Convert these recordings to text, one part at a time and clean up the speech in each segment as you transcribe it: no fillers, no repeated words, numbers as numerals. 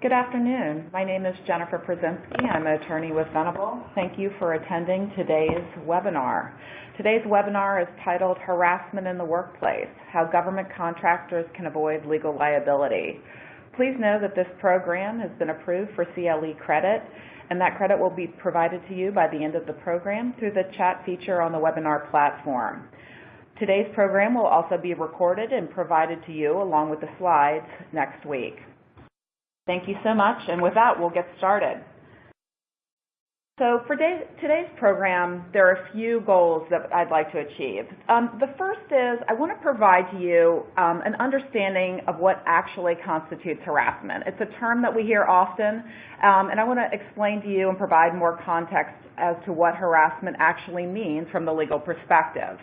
Good afternoon. My name is Jennifer Przinski. I'm an attorney with Venable. Thank you for attending today's webinar. Today's webinar is titled Harassment in the Workplace, How Government Contractors Can Avoid Legal Liability. Please know that this program has been approved for CLE credit, and that credit will be provided to you by the end of the program through the chat feature on the webinar platform. Today's program will also be recorded and provided to you along with the slides next week. Thank you so much, and with that, we'll get started. So for today's program, there are a few goals that I'd like to achieve. The first is I want to provide to you an understanding of what actually constitutes harassment. It's a term that we hear often, and I want to explain to you and provide more context as to what harassment actually means from the legal perspective.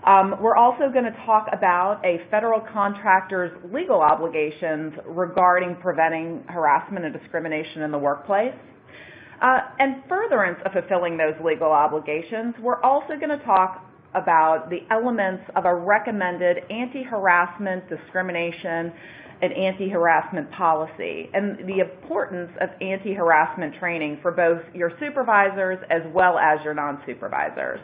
We're also going to talk about a federal contractor's legal obligations regarding preventing harassment and discrimination in the workplace. And furtherance of fulfilling those legal obligations, we're also going to talk about the elements of a recommended anti-harassment, discrimination, and anti-harassment policy, and the importance of anti-harassment training for both your supervisors as well as your non-supervisors.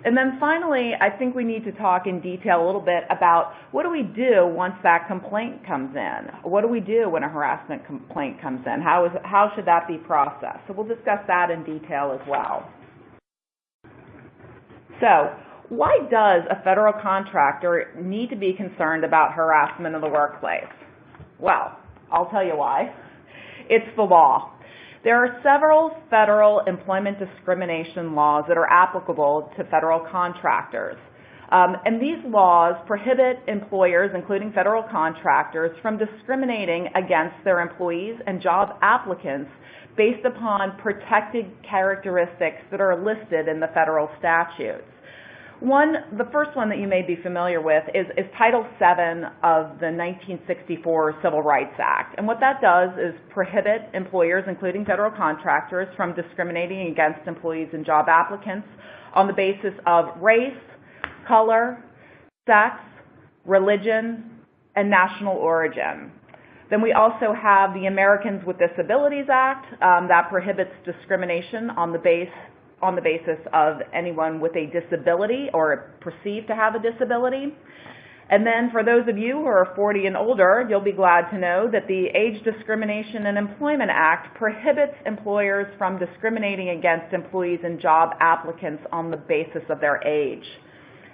And then finally, I think we need to talk in detail a little bit about what do we do once that complaint comes in? What do we do when a harassment complaint comes in? How should that be processed? So we'll discuss that in detail as well. So why does a federal contractor need to be concerned about harassment in the workplace? Well, I'll tell you why. It's the law. There are several federal employment discrimination laws that are applicable to federal contractors. And these laws prohibit employers, including federal contractors, from discriminating against their employees and job applicants based upon protected characteristics that are listed in the federal statutes. The first one that you may be familiar with is Title VII of the 1964 Civil Rights Act. And what that does is prohibit employers, including federal contractors, from discriminating against employees and job applicants on the basis of race, color, sex, religion, and national origin. Then we also have the Americans with Disabilities Act that prohibits discrimination on the basis of anyone with a disability or perceived to have a disability. And then for those of you who are 40 and older, you'll be glad to know that the Age Discrimination in Employment Act prohibits employers from discriminating against employees and job applicants on the basis of their age.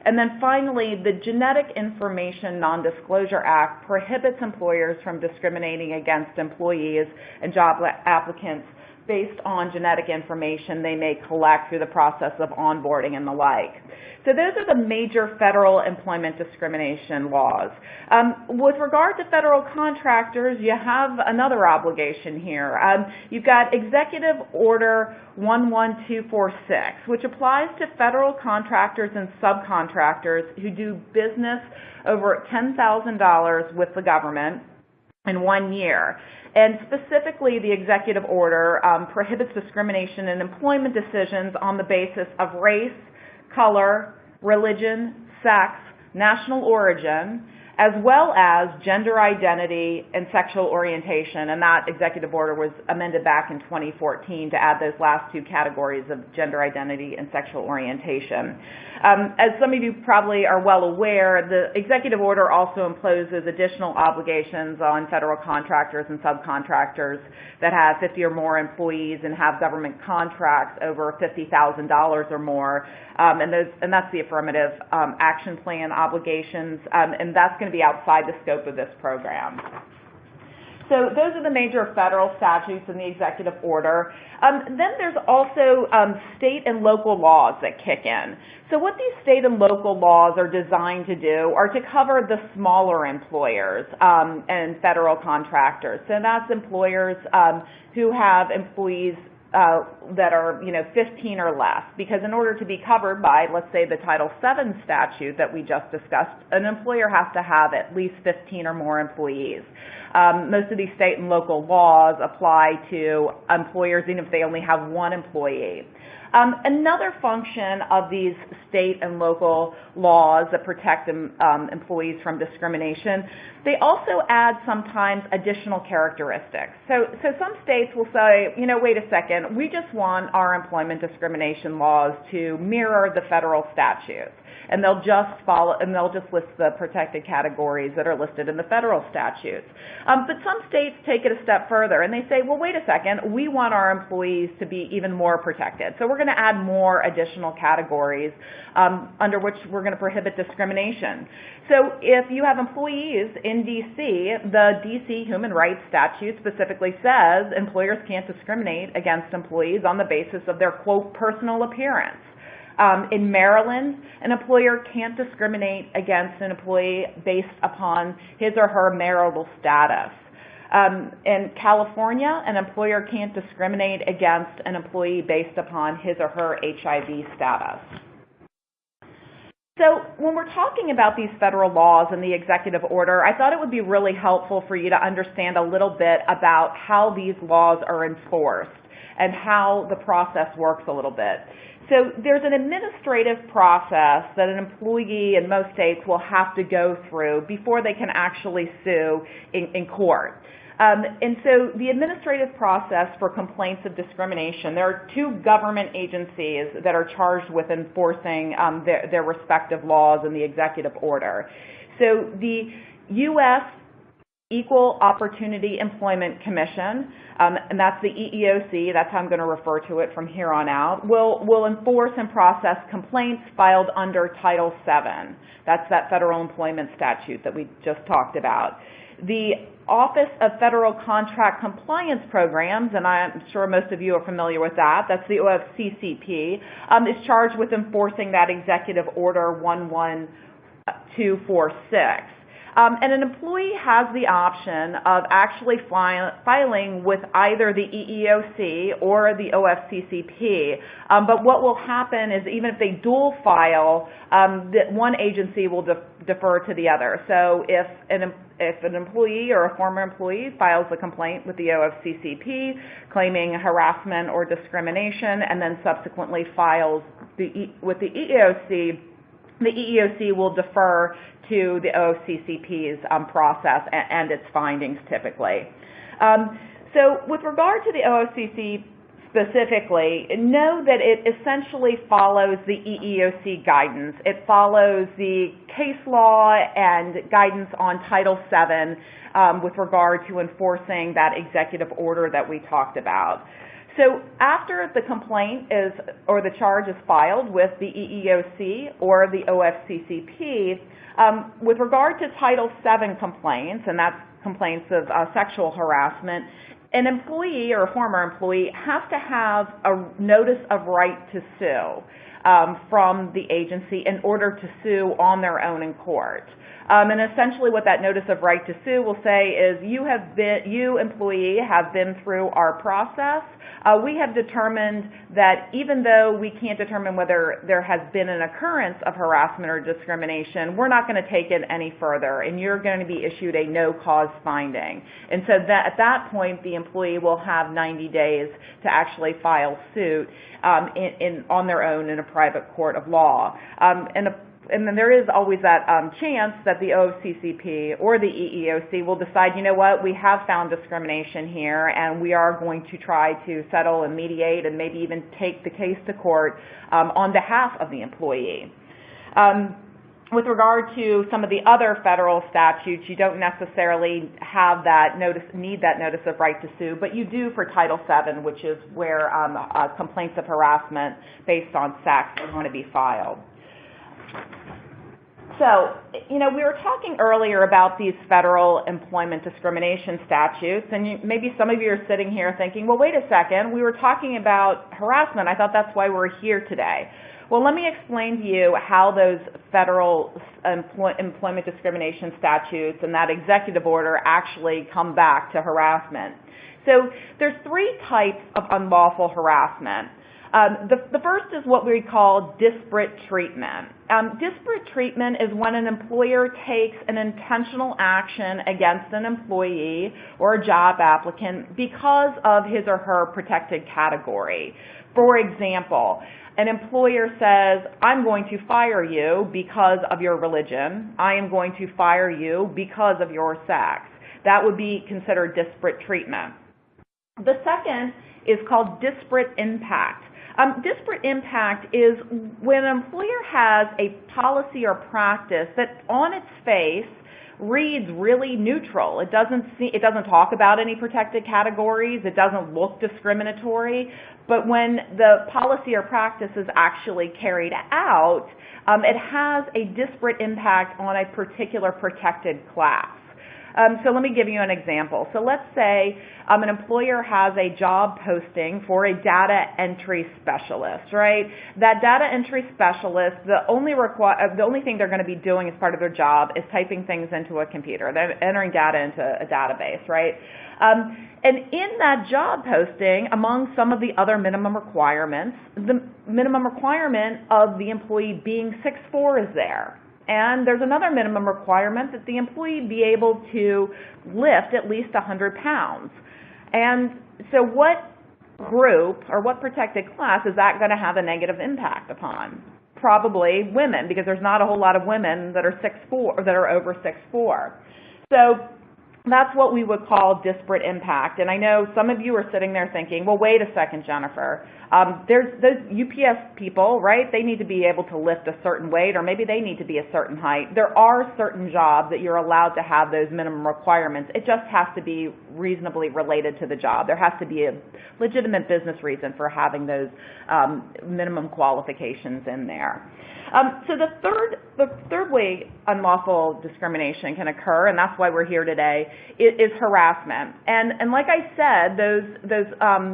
And then finally, the Genetic Information Non-Disclosure Act prohibits employers from discriminating against employees and job applicants based on genetic information they may collect through the process of onboarding and the like. So those are the major federal employment discrimination laws. With regard to federal contractors, you have another obligation here. You've got Executive Order 11246, which applies to federal contractors and subcontractors who do business over $10,000 with the government in 1 year. And specifically, the executive order prohibits discrimination in employment decisions on the basis of race, color, religion, sex, national origin, as well as gender identity and sexual orientation. And that executive order was amended back in 2014 to add those last two categories of gender identity and sexual orientation. As some of you probably are well aware, the executive order also imposes additional obligations on federal contractors and subcontractors that have 50 or more employees and have government contracts over $50,000 or more. And that's the affirmative action plan obligations, and that's going to be outside the scope of this program. So those are the major federal statutes in the executive order. Then there's also state and local laws that kick in. So what these state and local laws are designed to do are to cover the smaller employers and federal contractors. So that's employers who have employees that are 15 or less, because in order to be covered by, let's say, the Title VII statute that we just discussed, an employer has to have at least 15 or more employees. Most of these state and local laws apply to employers even if they only have one employee. Another function of these state and local laws that protect employees from discrimination, they also add sometimes additional characteristics. So some states will say, you know, wait a second, we just want our employment discrimination laws to mirror the federal statutes. And they'll just list the protected categories that are listed in the federal statutes. But some states take it a step further and they say, well, wait a second, we want our employees to be even more protected. So we're going to add more additional categories under which we're going to prohibit discrimination. So if you have employees in D.C., the D.C. Human Rights Statute specifically says employers can't discriminate against employees on the basis of their, quote, personal appearance. In Maryland, an employer can't discriminate against an employee based upon his or her marital status. In California, an employer can't discriminate against an employee based upon his or her HIV status. So when we're talking about these federal laws and the executive order, I thought it would be really helpful for you to understand a little bit about how these laws are enforced and how the process works a little bit. So there's an administrative process that an employee in most states will have to go through before they can actually sue in court. And so the administrative process for complaints of discrimination, there are two government agencies that are charged with enforcing their respective laws in the executive order. So the U.S. Equal Opportunity Employment Commission, and that's the EEOC, that's how I'm going to refer to it from here on out, will enforce and process complaints filed under Title VII. That's that federal employment statute that we just talked about. The Office of Federal Contract Compliance Programs, and I'm sure most of you are familiar with that, that's the OFCCP, is charged with enforcing that Executive Order 11246. And an employee has the option of actually filing with either the EEOC or the OFCCP. But what will happen is even if they dual file, that one agency will defer to the other. So if an employee or a former employee files a complaint with the OFCCP claiming harassment or discrimination and then subsequently files with the EEOC will defer to the OFCCP's process and its findings typically. So with regard to the OFCC specifically, know that it essentially follows the EEOC guidance. It follows the case law and guidance on Title VII with regard to enforcing that executive order that we talked about. So after the complaint or the charge is filed with the EEOC or the OFCCP, with regard to Title VII complaints, and that's complaints of sexual harassment, an employee or a former employee has to have a notice of right to sue from the agency in order to sue on their own in court. And essentially what that notice of right to sue will say is you, employee, have been through our process. We have determined that even though we can't determine whether there has been an occurrence of harassment or discrimination, we're not going to take it any further, and you're going to be issued a no-cause finding. And so at that point, the employee will have 90 days to actually file suit on their own in a private court of law. And then there is always that chance that the OFCCP or the EEOC will decide, you know what, we have found discrimination here and we are going to try to settle and mediate and maybe even take the case to court on behalf of the employee. With regard to some of the other federal statutes, you don't necessarily have that need that notice of right to sue, but you do for Title VII, which is where complaints of harassment based on sex are going to be filed. So, we were talking earlier about these federal employment discrimination statutes, and maybe some of you are sitting here thinking, well, wait a second, we were talking about harassment. I thought that's why we're here today. Well, let me explain to you how those federal employment discrimination statutes and that executive order actually come back to harassment. So there's three types of unlawful harassment. The first is what we call disparate treatment. Disparate treatment is when an employer takes an intentional action against an employee or a job applicant because of his or her protected category. For example, an employer says, I'm going to fire you because of your religion. I am going to fire you because of your sex. That would be considered disparate treatment. The second is called disparate impact. Disparate impact is when an employer has a policy or practice that on its face reads really neutral. It doesn't talk about any protected categories. It doesn't look discriminatory. But when the policy or practice is actually carried out, it has a disparate impact on a particular protected class. So let me give you an example. So let's say an employer has a job posting for a data entry specialist, right? That data entry specialist, the only thing they're going to be doing as part of their job is typing things into a computer. They're entering data into a database, right? And in that job posting, among some of the other minimum requirements, the minimum requirement of the employee being 6'4" is there. And there's another minimum requirement that the employee be able to lift at least 100 pounds. And so what group or what protected class is that going to have a negative impact upon? Probably women, because there's not a whole lot of women that are 6'4" or that are over 6'4". So that's what we would call disparate impact. And I know some of you are sitting there thinking, well, wait a second, Jennifer. There's those UPS people, right? They need to be able to lift a certain weight, or maybe they need to be a certain height. There are certain jobs that you're allowed to have those minimum requirements. It just has to be reasonably related to the job. There has to be a legitimate business reason for having those minimum qualifications in there. So the third way unlawful discrimination can occur, and that's why we're here today, is harassment. And like I said, those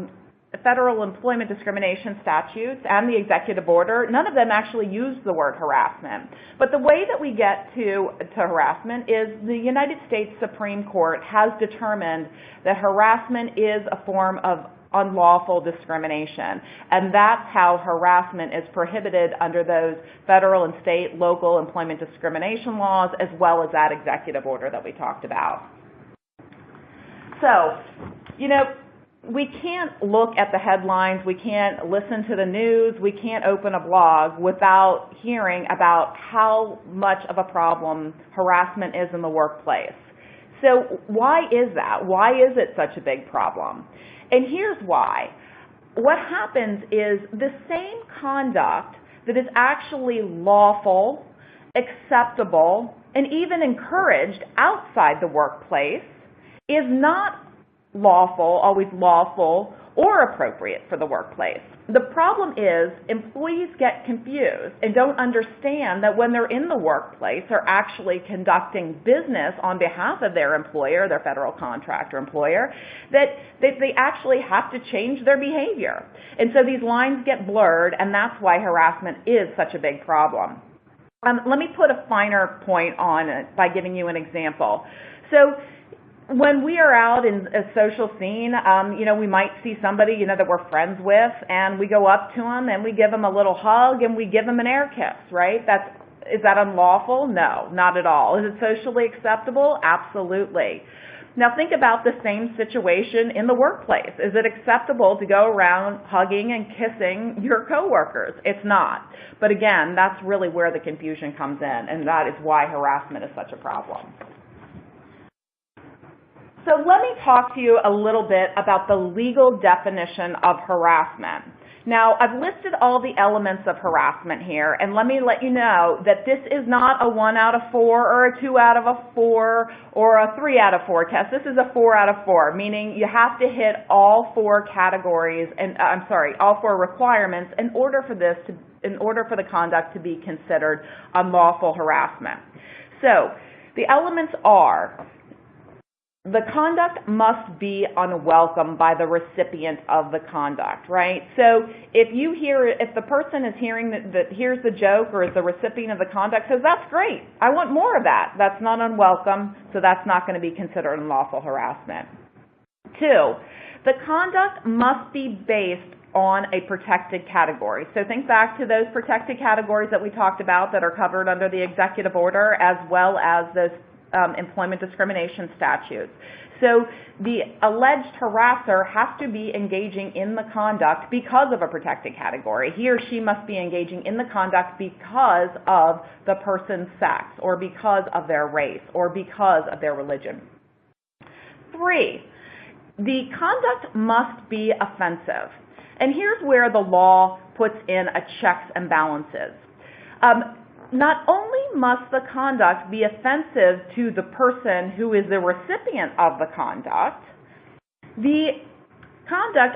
federal employment discrimination statutes and the executive order, none of them actually use the word harassment. But the way that we get to harassment is the United States Supreme Court has determined that harassment is a form of unlawful discrimination, and that's how harassment is prohibited under those federal and state local employment discrimination laws, as well as that executive order that we talked about. So, we can't look at the headlines, we can't listen to the news, we can't open a blog without hearing about how much of a problem harassment is in the workplace. So why is that? Why is it such a big problem? And here's why. What happens is the same conduct that is actually lawful, acceptable, and even encouraged outside the workplace is not always lawful or appropriate for the workplace. The problem is employees get confused and don't understand that when they're in the workplace, they're actually conducting business on behalf of their employer, their federal contractor employer, that they actually have to change their behavior. And so these lines get blurred, and that's why harassment is such a big problem. Let me put a finer point on it by giving you an example. So when we are out in a social scene, we might see somebody, that we're friends with, and we go up to them and we give them a little hug and we give them an air kiss, right? Is that unlawful? No, not at all. Is it socially acceptable? Absolutely. Now think about the same situation in the workplace. Is it acceptable to go around hugging and kissing your coworkers? It's not. But again, that's really where the confusion comes in, and that is why harassment is such a problem. So let me talk to you a little bit about the legal definition of harassment. Now, I've listed all the elements of harassment here, and let me let you know that this is not a 1 out of 4 or a 2 out of 4 or a 3 out of 4 test. This is a 4 out of 4, meaning you have to hit all 4 categories, all 4 requirements in order for the conduct to be considered unlawful harassment. So the elements are: the conduct must be unwelcome by the recipient of the conduct, right? So if the person is hearing that here's the joke, or is the recipient of the conduct says, that's great, I want more of that, that's not unwelcome, so that's not going to be considered unlawful harassment. 2, the conduct must be based on a protected category. So think back to those protected categories that we talked about that are covered under the executive order, as well as those employment discrimination statutes. So the alleged harasser has to be engaging in the conduct because of a protected category. He or she must be engaging in the conduct because of the person's sex, or because of their race, or because of their religion. 3, the conduct must be offensive. And here's where the law puts in a checks and balances. Not only must the conduct be offensive to the person who is the recipient of the conduct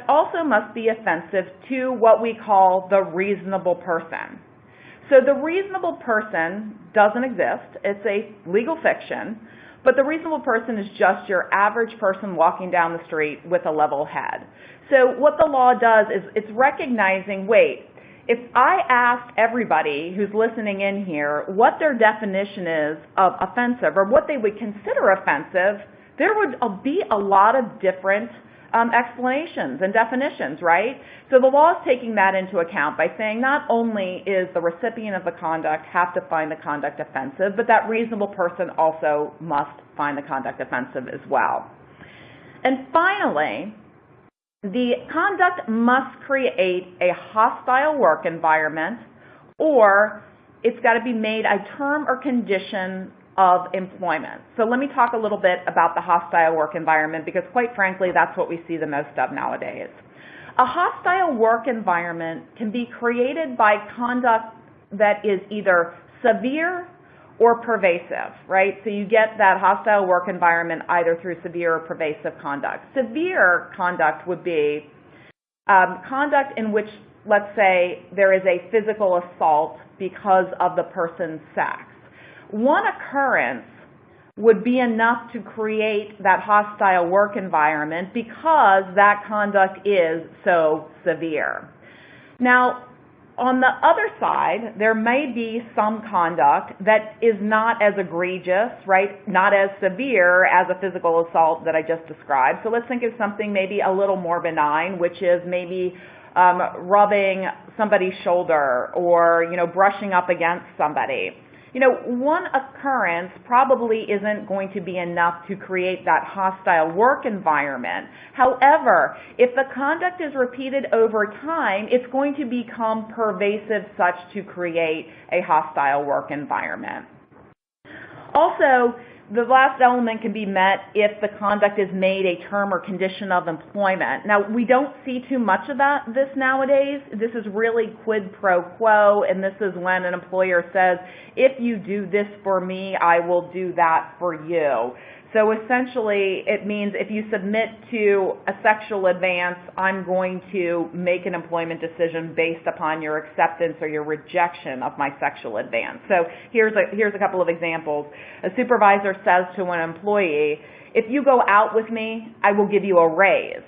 also must be offensive to what we call the reasonable person. So the reasonable person doesn't exist. It's a legal fiction, but the reasonable person is just your average person walking down the street with a level head. So what the law does is it's recognizing, wait, if I asked everybody who's listening in here what their definition is of offensive, or what they would consider offensive, there would be a lot of different explanations and definitions, right? So the law is taking that into account by saying not only is the recipient of the conduct have to find the conduct offensive, but that reasonable person also must find the conduct offensive as well. And finally, the conduct must create a hostile work environment, or it's got to be made a term or condition of employment. So let me talk a little bit about the hostile work environment, because quite frankly, that's what we see the most of nowadays. A hostile work environment can be created by conduct that is either severe or pervasive, right? So you get that hostile work environment either through severe or pervasive conduct. Severe conduct would be conduct in which, let's say, there is a physical assault because of the person's sex. One occurrence would be enough to create that hostile work environment because that conduct is so severe. Now, on the other side, there may be some conduct that is not as egregious, right? Not as severe as a physical assault that I just described. So let's think of something maybe a little more benign, which is maybe rubbing somebody's shoulder, or, brushing up against somebody. One occurrence probably isn't going to be enough to create that hostile work environment. However, if the conduct is repeated over time, it's going to become pervasive such to create a hostile work environment. Also, the last element can be met if the conduct is made a term or condition of employment. Now, we don't see too much of this nowadays. This is really quid pro quo, and this is when an employer says, if you do this for me, I will do that for you. So essentially, it means if you submit to a sexual advance, I'm going to make an employment decision based upon your acceptance or your rejection of my sexual advance. So here's a couple of examples. A supervisor says to an employee, if you go out with me, I will give you a raise.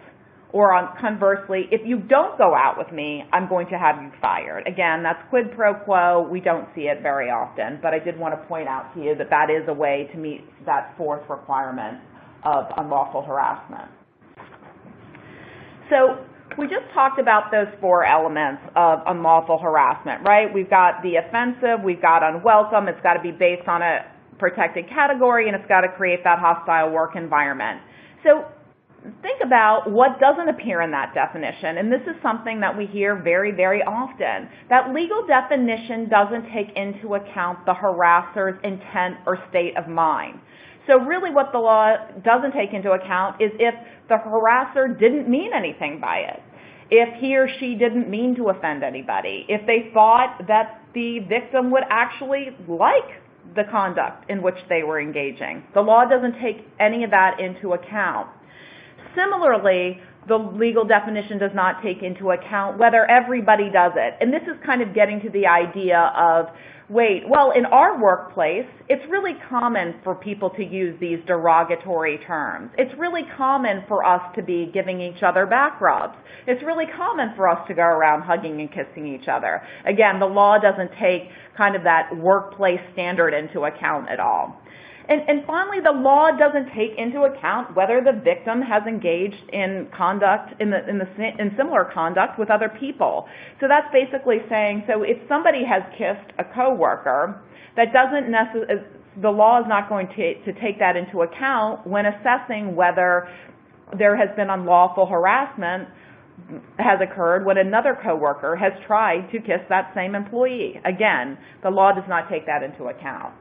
Or conversely, if you don't go out with me, I'm going to have you fired. Again, that's quid pro quo. We don't see it very often, but I did want to point out to you that that is a way to meet that fourth requirement of unlawful harassment. So we just talked about those 4 elements of unlawful harassment, right? We've got the offensive, we've got unwelcome, it's got to be based on a protected category, and it's got to create that hostile work environment. So think about what doesn't appear in that definition, and this is something that we hear very, very often. That legal definition doesn't take into account the harasser's intent or state of mind. So really what the law doesn't take into account is if the harasser didn't mean anything by it, if he or she didn't mean to offend anybody, if they thought that the victim would actually like the conduct in which they were engaging. The law doesn't take any of that into account. Similarly, the legal definition does not take into account whether everybody does it. And this is kind of getting to the idea of, well, in our workplace, it's really common for people to use these derogatory terms. It's really common for us to be giving each other back rubs. It's really common for us to go around hugging and kissing each other. Again, the law doesn't take kind of that workplace standard into account at all. And finally, the law doesn't take into account whether the victim has engaged in conduct, in similar conduct with other people. So that's basically saying, so if somebody has kissed a coworker, that doesn't necessarily, the law is not going to take that into account when assessing whether there has been unlawful harassment has occurred when another coworker has tried to kiss that same employee. Again, the law does not take that into account.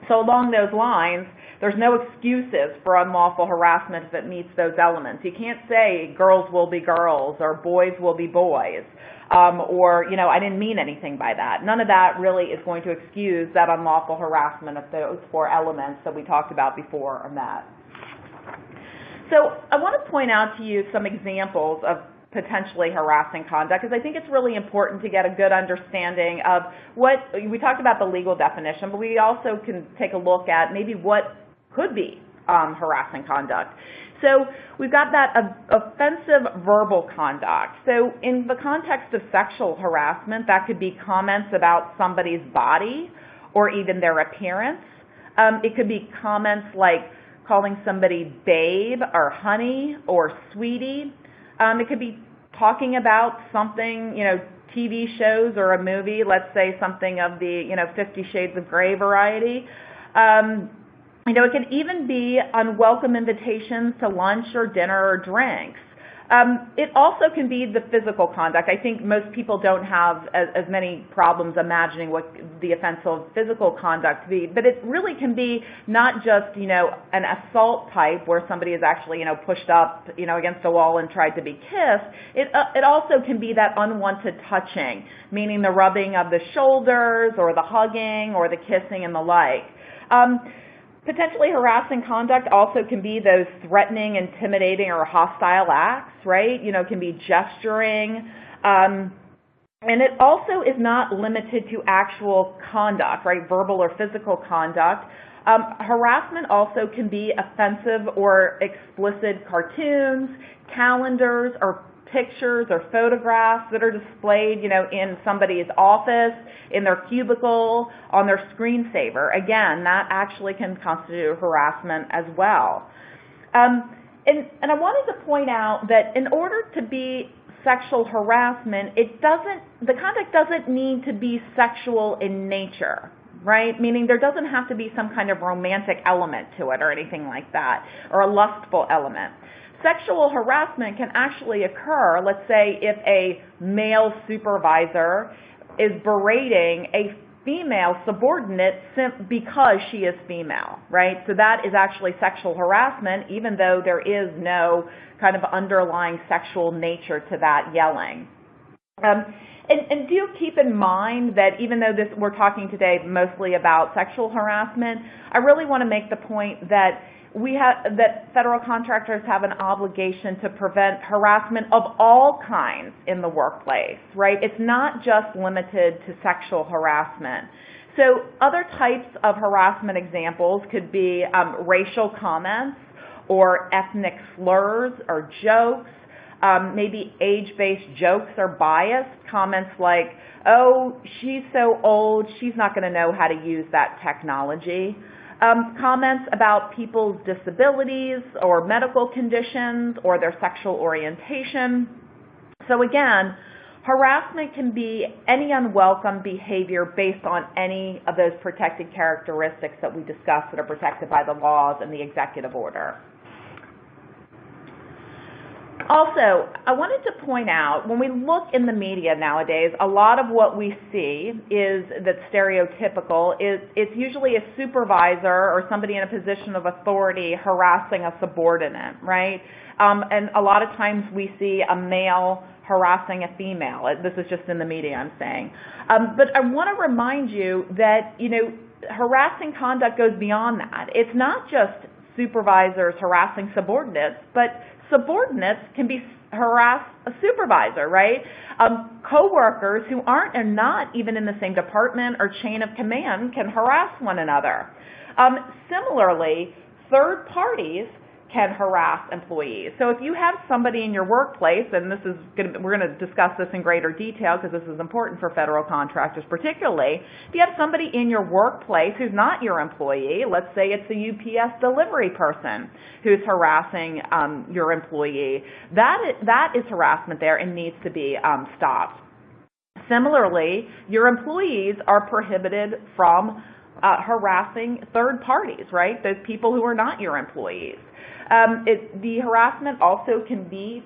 So along those lines, there's no excuses for unlawful harassment if it meets those elements. You can't say girls will be girls or boys will be boys, or, you know, I didn't mean anything by that. None of that really is going to excuse that unlawful harassment if those four elements that we talked about before are met. So I want to point out to you some examples of potentially harassing conduct, because I think it's really important to get a good understanding of what, we talked about the legal definition, but we also can take a look at maybe what could be harassing conduct. So we've got that offensive verbal conduct. So in the context of sexual harassment, that could be comments about somebody's body or even their appearance. It could be comments like calling somebody babe or honey or sweetie. It could be talking about something, you know, TV shows or a movie, let's say something of the, you know, 50 Shades of Grey variety. You know, it could even be unwelcome invitations to lunch or dinner or drinks. It also can be the physical conduct. I think most people don't have as many problems imagining what the offensive physical conduct to be, but it really can be not just, you know, an assault type where somebody is actually, you know, pushed up, you know, against a wall and tried to be kissed. It also can be that unwanted touching, meaning the rubbing of the shoulders or the hugging or the kissing and the like. Potentially harassing conduct also can be those threatening, intimidating, or hostile acts, right? You know, it can be gesturing. And it also is not limited to actual conduct, right? Verbal or physical conduct. Harassment also can be offensive or explicit cartoons, calendars, or pictures or photographs that are displayed, you know, in somebody's office, in their cubicle, on their screensaver. Again, that actually can constitute harassment as well. And I wanted to point out that in order to be sexual harassment, the conduct doesn't need to be sexual in nature, right? Meaning there doesn't have to be some kind of romantic element to it or anything like that, or a lustful element. Sexual harassment can actually occur, let's say, if a male supervisor is berating a female subordinate because she is female, right? So that is actually sexual harassment, even though there is no kind of underlying sexual nature to that yelling. And do keep in mind that even though we're talking today mostly about sexual harassment, I really want to make the point that that federal contractors have an obligation to prevent harassment of all kinds in the workplace, right? It's not just limited to sexual harassment. So other types of harassment examples could be racial comments or ethnic slurs or jokes, maybe age-based jokes or biased comments like, oh, she's so old, she's not going to know how to use that technology. Comments about people's disabilities or medical conditions or their sexual orientation. So again, harassment can be any unwelcome behavior based on any of those protected characteristics that we discussed that are protected by the laws and the executive order. Also, I wanted to point out, when we look in the media nowadays, a lot of what we see that's stereotypical it's usually a supervisor or somebody in a position of authority harassing a subordinate, right? And a lot of times we see a male harassing a female. This is just in the media, I'm saying. But I want to remind you that, you know, harassing conduct goes beyond that. It's not just supervisors harassing subordinates, but subordinates can harass a supervisor, right? Co-workers who are not even in the same department or chain of command can harass one another. Similarly, third parties can harass employees. So if you have somebody in your workplace, and we're going to discuss this in greater detail because this is important for federal contractors particularly, if you have somebody in your workplace who's not your employee, let's say it's a UPS delivery person who's harassing your employee, that is harassment there and needs to be stopped. Similarly, your employees are prohibited from harassing third parties, right? Those people who are not your employees. The harassment also can be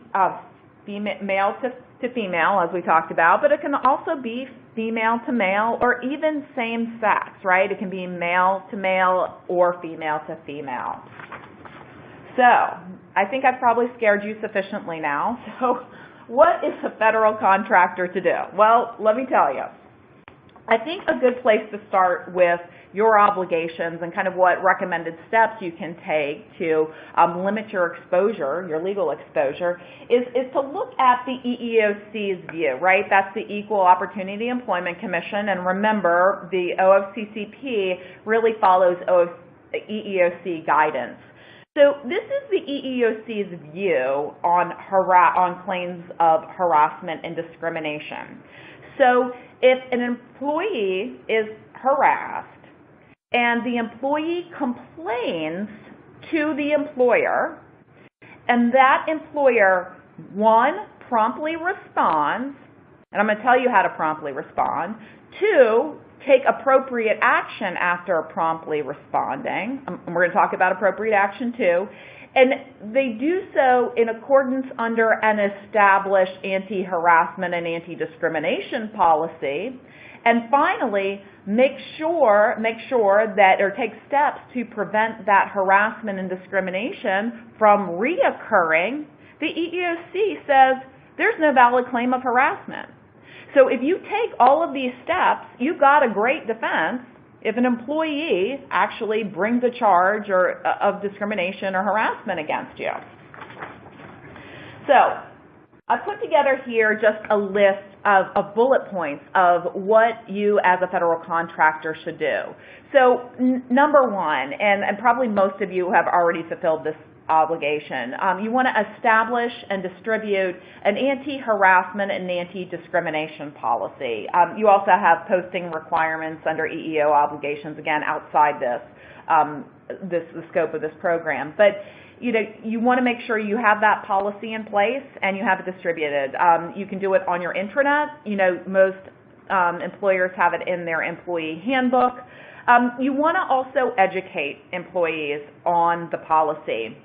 male to female, as we talked about, but it can also be female to male or even same sex, right? It can be male to male or female to female. So, I think I've probably scared you sufficiently now. So, what is a federal contractor to do? Well, let me tell you. I think a good place to start with your obligations and kind of what recommended steps you can take to limit your exposure, your legal exposure, is to look at the EEOC's view, right? That's the Equal Opportunity Employment Commission, and remember, the OFCCP really follows EEOC guidance. So this is the EEOC's view on claims of harassment and discrimination. So if an employee is harassed and the employee complains to the employer, and that employer, one, promptly responds, and I'm going to tell you how to promptly respond, two, take appropriate action after promptly responding, and we're going to talk about appropriate action too, and they do so in accordance under an established anti-harassment and anti-discrimination policy, and finally, make sure that, or take steps to prevent that harassment and discrimination from reoccurring. The EEOC says there's no valid claim of harassment. So if you take all of these steps, you've got a great defense if an employee actually brings a charge of discrimination or harassment against you. So I put together here just a list of bullet points of what you as a federal contractor should do. So number one, and probably most of you have already fulfilled this obligation, you want to establish and distribute an anti-harassment and anti-discrimination policy. You also have posting requirements under EEO obligations, again, outside the scope of this program. But you want to make sure you have that policy in place and you have it distributed. You can do it on your intranet. Most employers have it in their employee handbook. You want to also educate employees on the policy.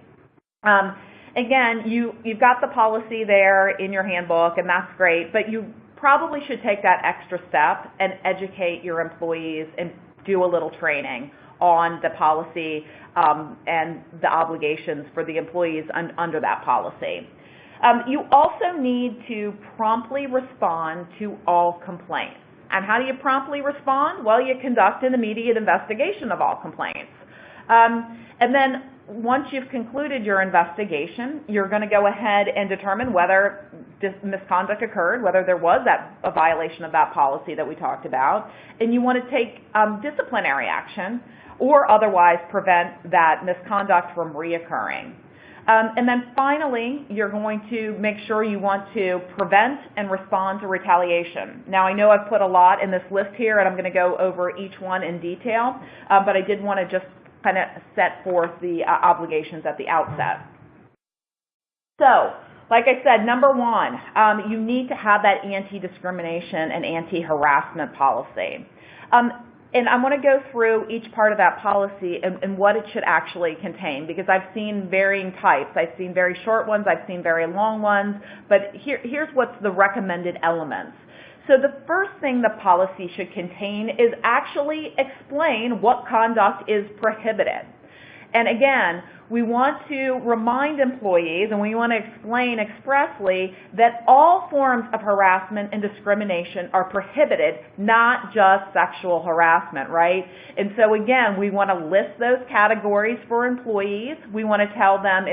Again, you've got the policy there in your handbook, and that's great, but you probably should take that extra step and educate your employees and do a little training on the policy and the obligations for the employees under that policy. You also need to promptly respond to all complaints. And how do you promptly respond? Well, you conduct an immediate investigation of all complaints. And then once you've concluded your investigation, you're going to go ahead and determine whether misconduct occurred, whether there was a violation of that policy that we talked about, and you want to take disciplinary action or otherwise prevent that misconduct from reoccurring. And then finally, you're going to make sure you want to prevent and respond to retaliation. Now, I know I've put a lot in this list here, and I'm going to go over each one in detail, but I did want to just kind of set forth the obligations at the outset. So, like I said, number one, you need to have that anti-discrimination and anti-harassment policy. And I want to go through each part of that policy and what it should actually contain, because I've seen varying types. I've seen very short ones, I've seen very long ones, but here's what's the recommended elements. So the first thing the policy should contain is actually explain what conduct is prohibited. And again, we want to remind employees and we want to explain expressly that all forms of harassment and discrimination are prohibited, not just sexual harassment, right? And so again, we want to list those categories for employees. We want to tell them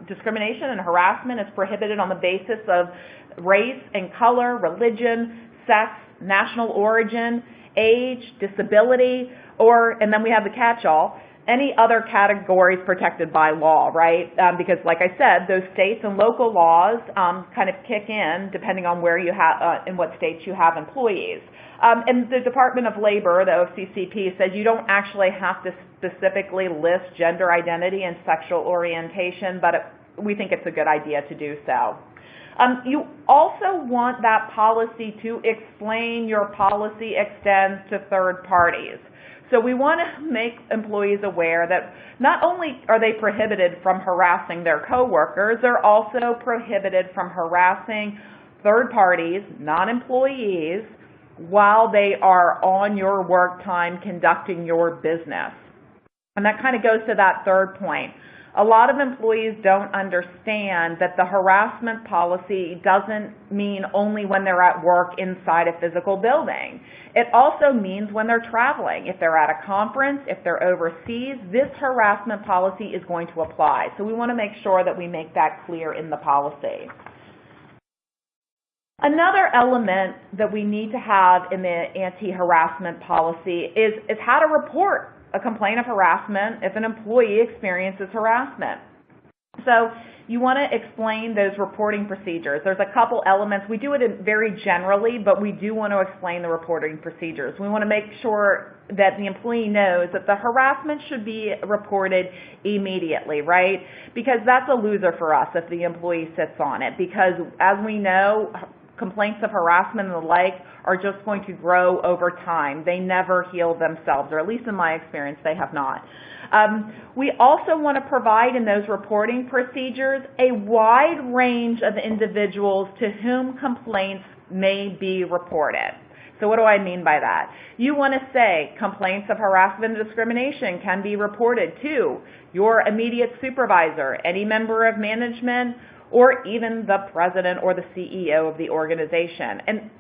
discrimination and harassment is prohibited on the basis of race and color, religion, sex, national origin, age, disability, and then we have the catch-all, Any other categories protected by law, right? Because like I said, those states and local laws kind of kick in depending on where you have, in what states you have employees. And the Department of Labor, the OFCCP, says you don't actually have to specifically list gender identity and sexual orientation, but we think it's a good idea to do so. You also want that policy to explain your policy extends to third parties. So we want to make employees aware that not only are they prohibited from harassing their coworkers, they're also prohibited from harassing third parties, non-employees, while they are on your work time conducting your business. And that kind of goes to that third point. A lot of employees don't understand that the harassment policy doesn't mean only when they're at work inside a physical building. It also means when they're traveling. If they're at a conference, if they're overseas, this harassment policy is going to apply. So we want to make sure that we make that clear in the policy. Another element that we need to have in the anti-harassment policy is how to report a complaint of harassment if an employee experiences harassment. So you want to explain those reporting procedures. There's a couple elements. We do it very generally, but we do want to explain the reporting procedures. We want to make sure that the employee knows that the harassment should be reported immediately, right? Because that's a loser for us if the employee sits on it. Because as we know, complaints of harassment and the like are just going to grow over time. They never heal themselves, or at least in my experience, they have not. We also want to provide in those reporting procedures a wide range of individuals to whom complaints may be reported. So what do I mean by that? You want to say complaints of harassment and discrimination can be reported to your immediate supervisor, any member of management, or even the president or the CEO of the organization, and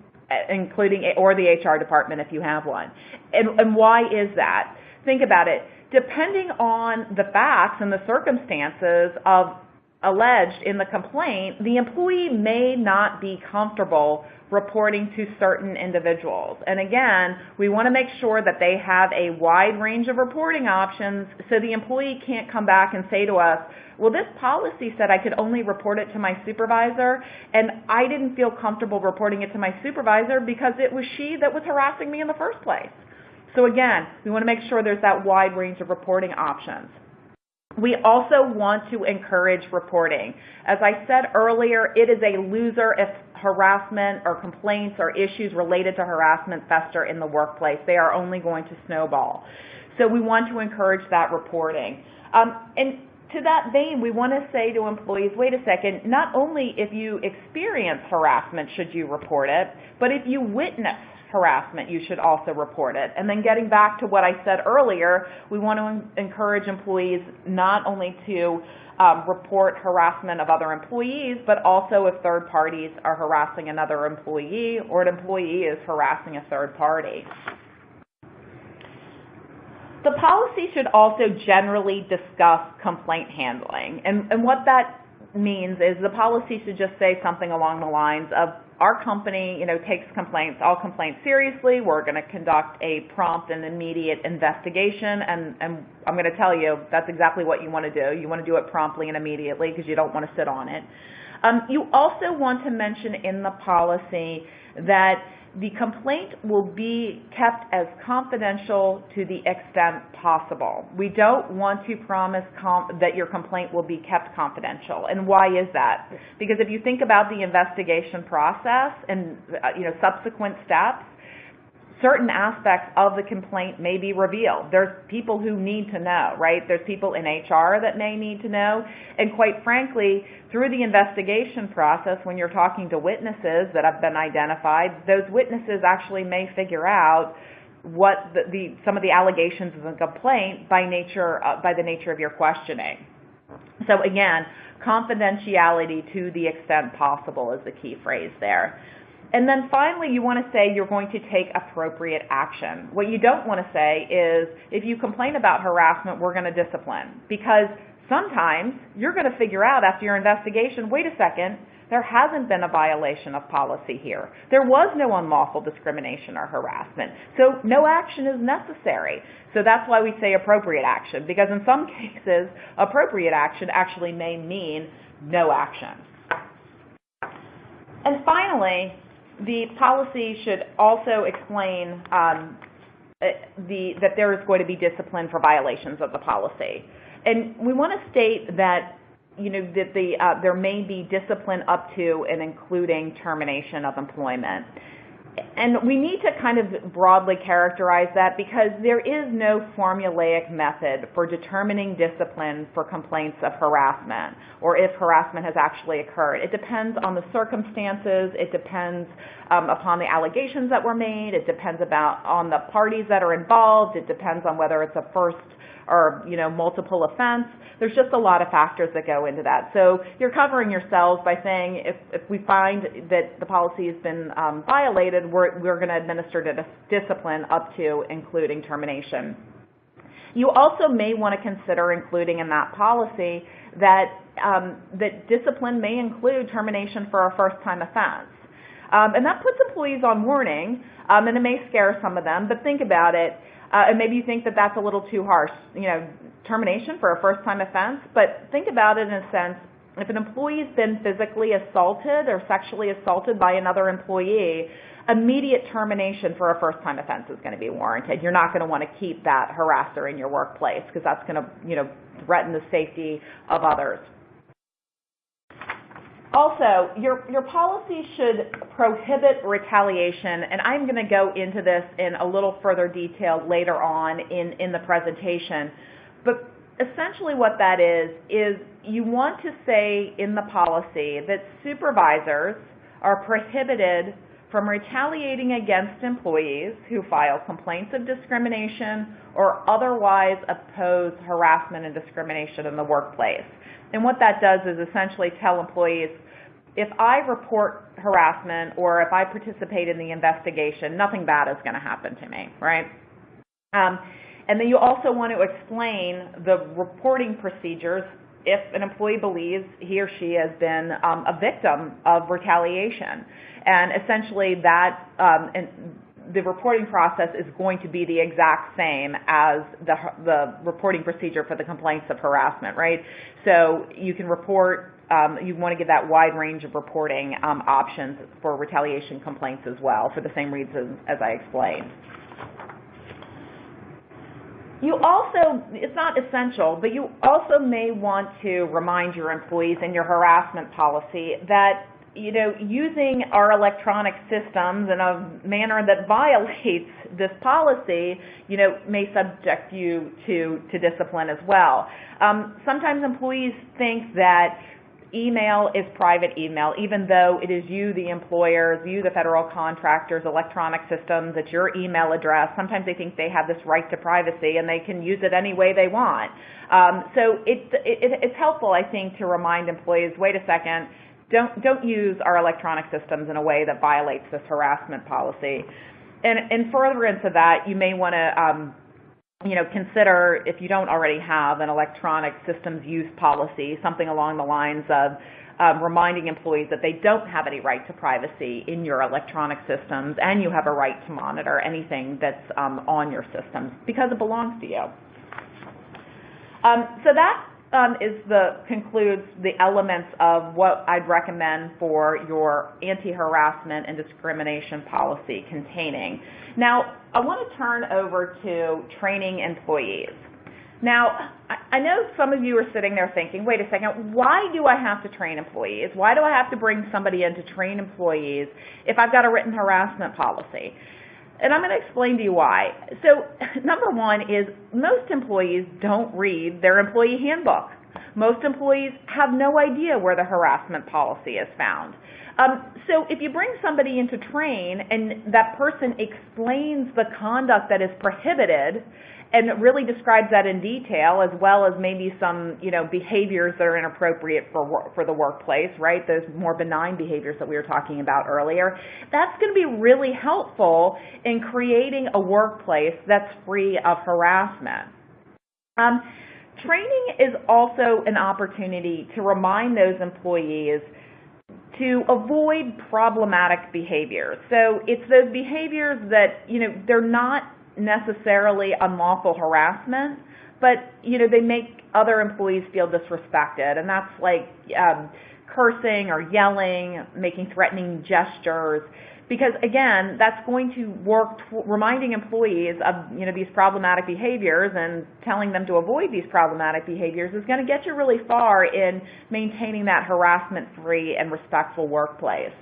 including or the HR department if you have one. And why is that? Think about it. Depending on the facts and the circumstances of alleged in the complaint, the employee may not be comfortable reporting to certain individuals. And again, we want to make sure that they have a wide range of reporting options so the employee can't come back and say to us, well, this policy said I could only report it to my supervisor, and I didn't feel comfortable reporting it to my supervisor because it was she that was harassing me in the first place. So again, we want to make sure there's that wide range of reporting options. We also want to encourage reporting. As I said earlier, it is a loser if harassment or complaints or issues related to harassment fester in the workplace. They are only going to snowball. So we want to encourage that reporting. And to that vein, we want to say to employees, wait a second, not only if you experience harassment should you report it, but if you witness harassment, you should also report it. And then getting back to what I said earlier, we want to encourage employees not only to report harassment of other employees, but also if third parties are harassing another employee or an employee is harassing a third party. The policy should also generally discuss complaint handling. And what that means is the policy should just say something along the lines of our company, takes complaints, all complaints seriously. We're going to conduct a prompt and immediate investigation. And I'm going to tell you that's exactly what you want to do. You want to do it promptly and immediately because you don't want to sit on it. You also want to mention in the policy that the complaint will be kept as confidential to the extent possible. We don't want to promise that your complaint will be kept confidential. And why is that? Because if you think about the investigation process and subsequent steps, certain aspects of the complaint may be revealed. There's people who need to know, right? There's people in HR that may need to know. And quite frankly, through the investigation process, when you're talking to witnesses that have been identified, those witnesses actually may figure out what some of the allegations of the complaint by the nature of your questioning. So again, confidentiality to the extent possible is the key phrase there. And then finally, you want to say you're going to take appropriate action. What you don't want to say is, if you complain about harassment, we're going to discipline. Because Sometimes you're going to figure out after your investigation, wait a second, there hasn't been a violation of policy here. There was no unlawful discrimination or harassment, so no action is necessary. So that's why we say appropriate action, because in some cases, appropriate action actually may mean no action. And finally, the policy should also explain that there is going to be discipline for violations of the policy. And we want to state that there may be discipline up to and including termination of employment. And we need to kind of broadly characterize that because there is no formulaic method for determining discipline for complaints of harassment or if harassment has actually occurred. It depends on the circumstances. It depends upon the allegations that were made. It depends on the parties that are involved. It depends on whether it's a first or multiple offense. There's just a lot of factors that go into that. So you're covering yourselves by saying if we find that the policy has been violated, we're going to administer discipline up to including termination. You also may want to consider including in that policy that discipline may include termination for a first-time offense. And that puts employees on warning, and it may scare some of them, but think about it. And maybe you think that that's a little too harsh, termination for a first-time offense. But think about it in a sense, if an employee's been physically assaulted or sexually assaulted by another employee, immediate termination for a first-time offense is going to be warranted. You're not going to want to keep that harasser in your workplace because that's going to, threaten the safety of others. Also, your policy should prohibit retaliation, and I'm going to go into this in a little further detail later on in the presentation. But essentially what that is you want to say in the policy that supervisors are prohibited from retaliating against employees who file complaints of discrimination or otherwise oppose harassment and discrimination in the workplace. And what that does is essentially tell employees, if I report harassment or if I participate in the investigation, nothing bad is going to happen to me, right? And then you also want to explain the reporting procedures if an employee believes he or she has been a victim of retaliation. And essentially that the reporting process is going to be the exact same as the reporting procedure for the complaints of harassment, right? So you can report, you want to give that wide range of reporting options for retaliation complaints as well, for the same reasons as I explained. You also, it's not essential, but you also may want to remind your employees in your harassment policy that using our electronic systems in a manner that violates this policy, may subject you to discipline as well. Sometimes employees think that email is private email, even though it is you, the employers, you, the federal contractors, electronic systems, it's your email address. Sometimes they think they have this right to privacy and they can use it any way they want. So it's helpful, I think, to remind employees, wait a second, don't use our electronic systems in a way that violates this harassment policy. And further into that, you may want to consider, if you don't already have an electronic systems use policy, something along the lines of reminding employees that they don't have any right to privacy in your electronic systems and you have a right to monitor anything that's on your systems because it belongs to you. So that concludes the elements of what I'd recommend for your anti-harassment and discrimination policy containing. Now, I want to turn over to training employees. Now, I know some of you are sitting there thinking, wait a second, why do I have to train employees? Why do I have to bring somebody in to train employees if I've got a written harassment policy? And I'm going to explain to you why. So, number one is most employees don't read their employee handbook. Most employees have no idea where the harassment policy is found. So if you bring somebody in to train and that person explains the conduct that is prohibited and really describes that in detail, as well as maybe some, behaviors that are inappropriate for the workplace, right? Those more benign behaviors that we were talking about earlier. That's going to be really helpful in creating a workplace that's free of harassment. Training is also an opportunity to remind those employees to avoid problematic behaviors. So it's those behaviors that, they're not necessarily unlawful harassment, but, they make other employees feel disrespected. And that's like cursing or yelling, making threatening gestures. Because again, that's going to work reminding employees of these problematic behaviors and telling them to avoid these problematic behaviors is going to get you really far in maintaining that harassment-free and respectful workplace.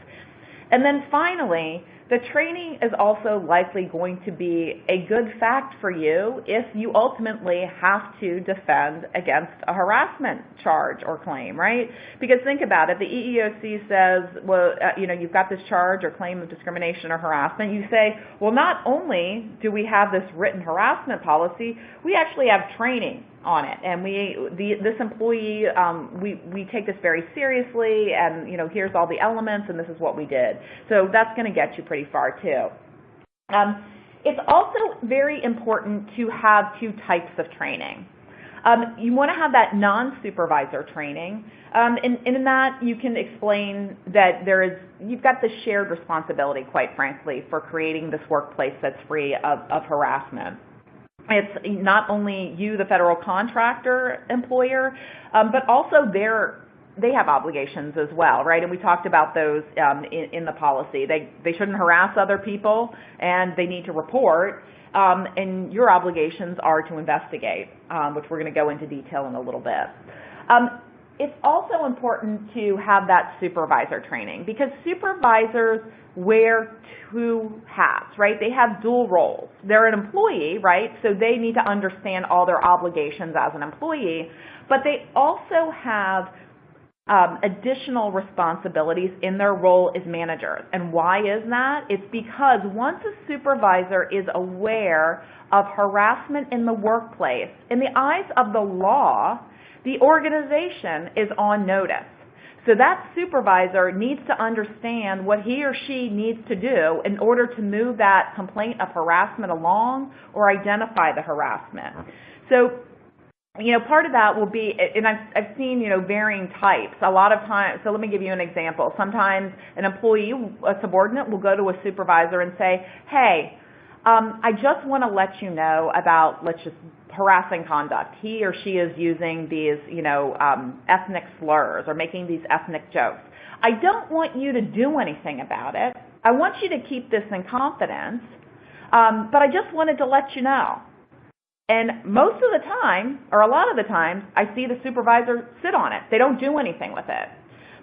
And then finally, the training is also likely going to be a good fact for you if you ultimately have to defend against a harassment charge or claim, right? Because think about it, the EEOC says, well, you've got this charge or claim of discrimination or harassment. You say, well, not only do we have this written harassment policy, we actually have training on it, and this employee, we take this very seriously, and here's all the elements, and this is what we did. So that's going to get you pretty far too. It's also very important to have two types of training. You want to have that non-supervisor training, and in that you can explain that you've got the shared responsibility, quite frankly, for creating this workplace that's free of harassment. It's not only you, the federal contractor employer, but also they have obligations as well, right? And we talked about those in the policy. They shouldn't harass other people, and they need to report, and your obligations are to investigate, which we're going to go into detail in a little bit. It's also important to have that supervisor training because supervisors wear two hats, right? They have dual roles. They're an employee, right? So they need to understand all their obligations as an employee, but they also have additional responsibilities in their role as managers. And why is that? It's because once a supervisor is aware of harassment in the workplace, in the eyes of the law, the organization is on notice. So that supervisor needs to understand what he or she needs to do in order to move that complaint of harassment along or identify the harassment. So, part of that will be, and I've seen, varying types. A lot of times, so let me give you an example. Sometimes an employee, a subordinate, will go to a supervisor and say, hey, I just want to let you know about, harassing conduct. He or she is using these, ethnic slurs or making these ethnic jokes. I don't want you to do anything about it. I want you to keep this in confidence, but I just wanted to let you know. And most of the time, or a lot of the times, I see the supervisor sit on it. They don't do anything with it.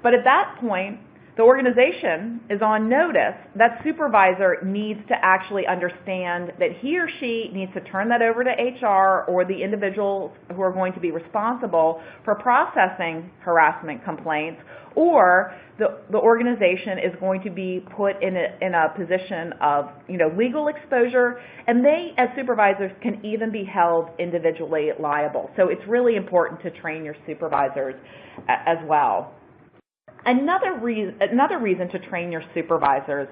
But at that point, the organization is on notice. That supervisor needs to actually understand that he or she needs to turn that over to HR or the individuals who are going to be responsible for processing harassment complaints, or the organization is going to be put in a position of legal exposure, and they as supervisors can even be held individually liable. So it's really important to train your supervisors as well. Another reason to train your supervisors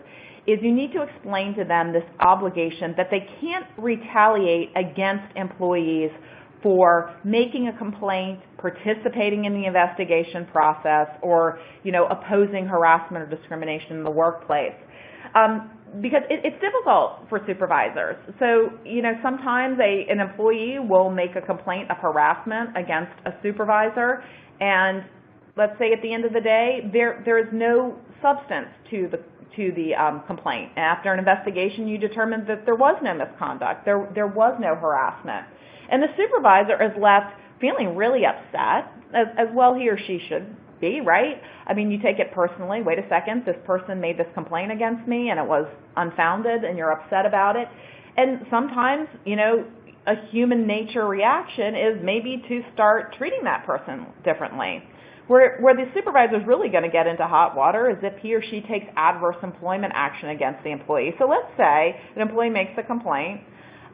is you need to explain to them this obligation that they can't retaliate against employees for making a complaint, participating in the investigation process, or opposing harassment or discrimination in the workplace. Because it's difficult for supervisors. So, sometimes an employee will make a complaint of harassment against a supervisor, and let's say at the end of the day, there is no substance to the complaint. After an investigation, you determined that there was no misconduct, there was no harassment. And the supervisor is left feeling really upset, as well he or she should be, right? I mean, you take it personally. Wait a second, this person made this complaint against me and it was unfounded and you're upset about it. And sometimes, a human nature reaction is maybe to start treating that person differently. Where the supervisor is really going to get into hot water is if he or she takes adverse employment action against the employee. So let's say an employee makes a complaint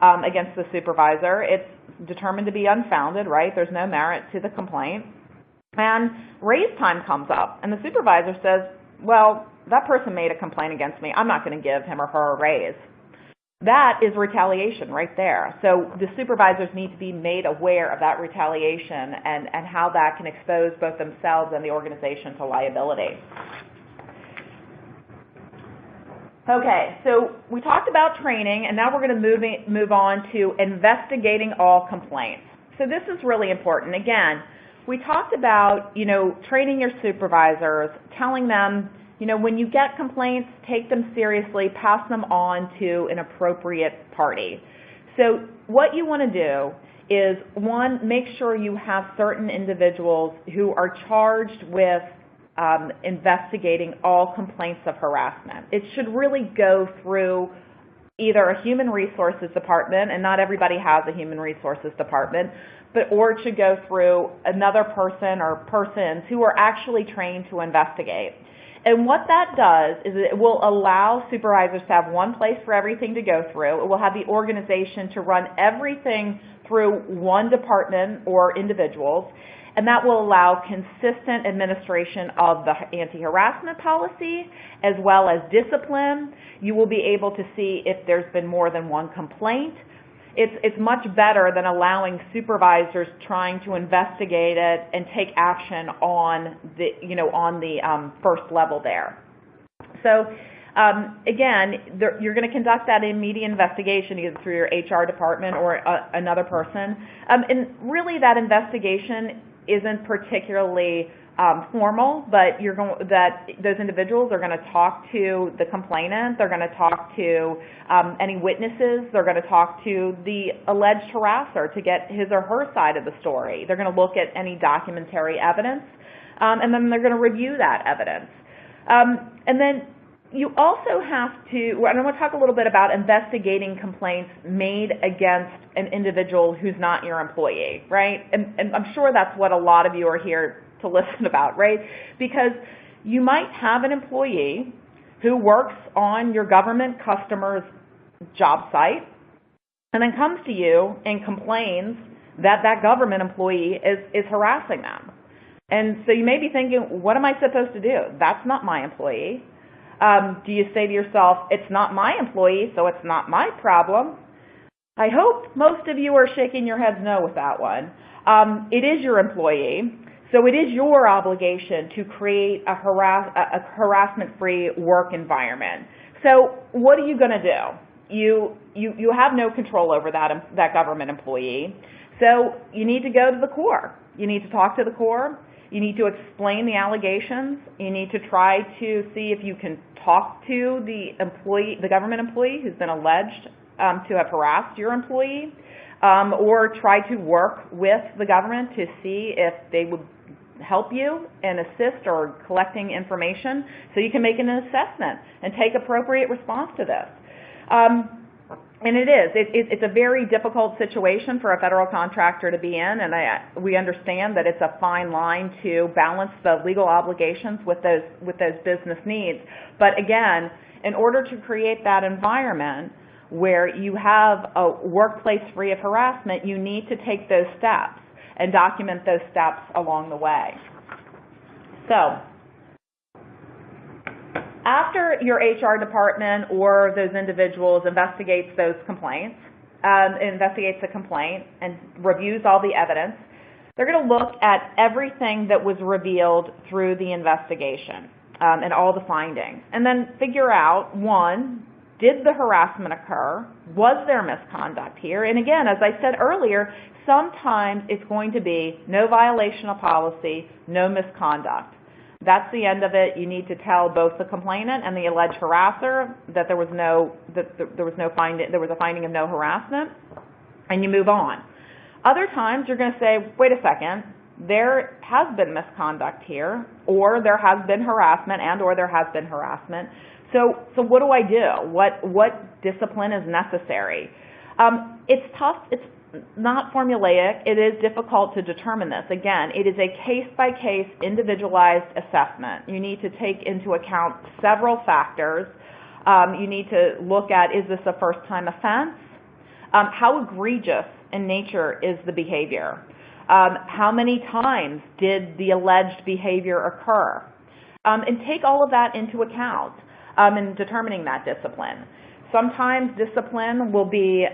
against the supervisor. It's determined to be unfounded, right? There's no merit to the complaint. And raise time comes up, and the supervisor says, well, that person made a complaint against me. I'm not going to give him or her a raise. that is retaliation right there. So the supervisors need to be made aware of that retaliation and how that can expose both themselves and the organization to liability. Okay, so we talked about training, and now we're going to move on to investigating all complaints. So this is really important. Again, we talked about, training your supervisors, telling them, when you get complaints, take them seriously, pass them on to an appropriate party. So what you want to do is, one, make sure you have certain individuals who are charged with investigating all complaints of harassment. It should really go through either a human resources department, and not everybody has a human resources department, or it should go through another person or persons who are actually trained to investigate. And what that does is it will allow supervisors to have one place for everything to go through. It will have the organization to run everything through one department or individuals, and that will allow consistent administration of the anti-harassment policy as well as discipline. You will be able to see if there's been more than one complaint. It's much better than allowing supervisors trying to investigate it and take action on the first level there. So again, you're going to conduct that immediate investigation either through your HR department or another person. And really that investigation isn't particularly formal, but those individuals are going to talk to the complainant, they're going to talk to any witnesses, they're going to talk to the alleged harasser to get his or her side of the story. They're going to look at any documentary evidence, and then they're going to review that evidence. And then you also have to, and I'm going to talk a little bit about investigating complaints made against an individual who's not your employee, right? And I'm sure that's what a lot of you are here to listen about, right? Because you might have an employee who works on your government customer's job site and then comes to you and complains that that government employee is harassing them. And so you may be thinking, what am I supposed to do? That's not my employee. Do you say to yourself, it's not my employee, so it's not my problem? I hope most of you are shaking your heads no with that one. It is your employee. So it is your obligation to create a harassment-free work environment. So what are you going to do? You have no control over that government employee. So you need to go to the Corps. You need to talk to the Corps. You need to explain the allegations. You need to try to see if you can talk to the government employee who's been alleged to have harassed your employee, or try to work with the government to see if they would help you and assist or collecting information so you can make an assessment and take appropriate response to this. And it's a very difficult situation for a federal contractor to be in, and we understand that it's a fine line to balance the legal obligations with those business needs. But again, in order to create that environment where you have a workplace free of harassment, you need to take those steps and document those steps along the way. So, after your HR department or those individuals investigates those complaints, investigates the complaint and reviews all the evidence, they're going to look at everything that was revealed through the investigation and all the findings, and then figure out, one, did the harassment occur? Was there misconduct here? And again, as I said earlier, sometimes it's going to be no violation of policy, no misconduct. That's the end of it. You need to tell both the complainant and the alleged harasser that there was a finding of no harassment, and you move on. Other times you're going to say, wait a second, there has been misconduct here, or there has been harassment, or there has been harassment. So what do I do? What discipline is necessary? It's tough. It's not formulaic. It is difficult to determine this. Again, it is a case-by-case individualized assessment. You need to take into account several factors. You need to look at, is this a first-time offense? How egregious in nature is the behavior? How many times did the alleged behavior occur? And take all of that into account in determining that discipline. Sometimes discipline will be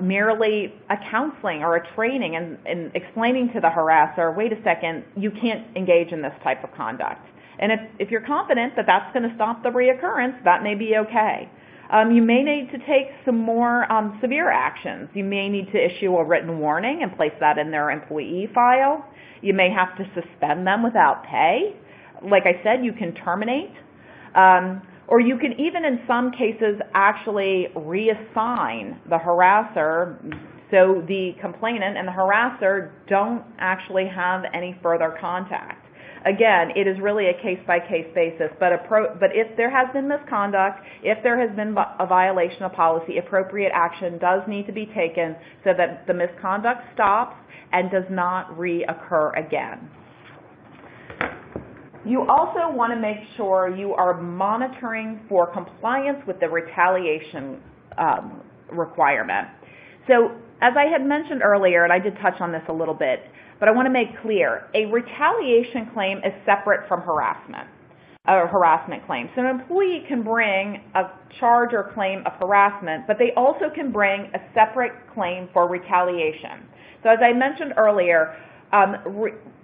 merely a counseling or a training and explaining to the harasser, wait a second, you can't engage in this type of conduct. And if you're confident that that's going to stop the reoccurrence, that may be okay. You may need to take some more severe actions. You may need to issue a written warning and place that in their employee file. You may have to suspend them without pay. Like I said, you can terminate. Or you can even in some cases actually reassign the harasser so the complainant and the harasser don't actually have any further contact. Again, it is really a case-by-case basis, but if there has been misconduct, if there has been a violation of policy, appropriate action does need to be taken so that the misconduct stops and does not reoccur again. You also want to make sure you are monitoring for compliance with the retaliation requirement. So, as I had mentioned earlier, and I did touch on this a little bit, but I want to make clear, a retaliation claim is separate from harassment, a harassment claim. So an employee can bring a charge or claim of harassment, but they also can bring a separate claim for retaliation. So as I mentioned earlier,